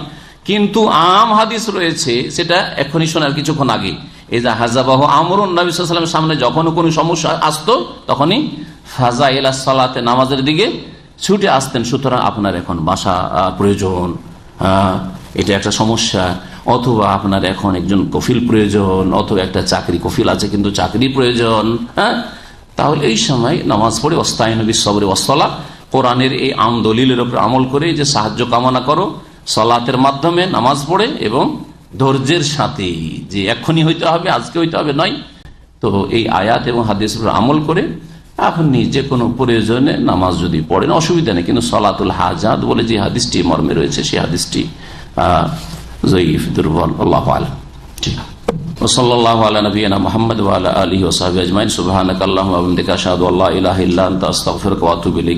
A: কিন্তু আম হাদিস রয়েছে, সেটা এখনই শোনার কিছুক্ষণ আগে, এজা হাজাবাহ আমরুন, নবী সাল্লাল্লাহু আলাইহি ওয়াসাল্লাম সামনে যখন কোনো সমস্যা আসতো তখনই ফাজা ইলা সালাতে, নামাজের দিকে ছুটে আসতেন। সুতরাং আপনার এখন বাসা প্রয়োজন, এটা একটা সমস্যা, অথবা আপনার এখন একজন কফিল প্রয়োজন, অথবা একটা চাকরি, কফিল আছে কিন্তু চাকরি প্রয়োজন, তাহলে এই সময় নামাজ পড়ে ওয়াস্তাইনু বিস-সাবরি ওয়াস-সালাহ, কোরআনের এই আম দলিলের উপর আমল করে যে সাহায্য কামনা করো সালাতের মাধ্যমে, নামাজ পড়ে, এবং ধৈর্যের সাথে, যে এক্ষুনি হইতে হবে, আজকে হইতে হবে নয়। তো এই আয়াত এবং হাদিসের উপর আমল করে আপনি যে কোনো প্রয়োজনে নামাজ যদি পড়েন অসুবিধা নেই। কিন্তু সালাতুল হাজাত বলে যে হাদিসটি মর্মে রয়েছে, সেই হাদিসটি যঈফ, দুর্বল, আল্লাহু আ'লাম। ঠিক আছে, সাল্লাল্লাহু আলা নবিয়িনা মুহাম্মদ ওয়া আলা আলিহি ওয়া সাহবিহি আজমাইন। সুবহানাকাল্লাহুম্মা ওয়া বিহামদিকা আশহাদু আল্লা ইলাহা ইল্লা আনতা আস্তাগফিরুকা ওয়া আতুবু ইলাইক।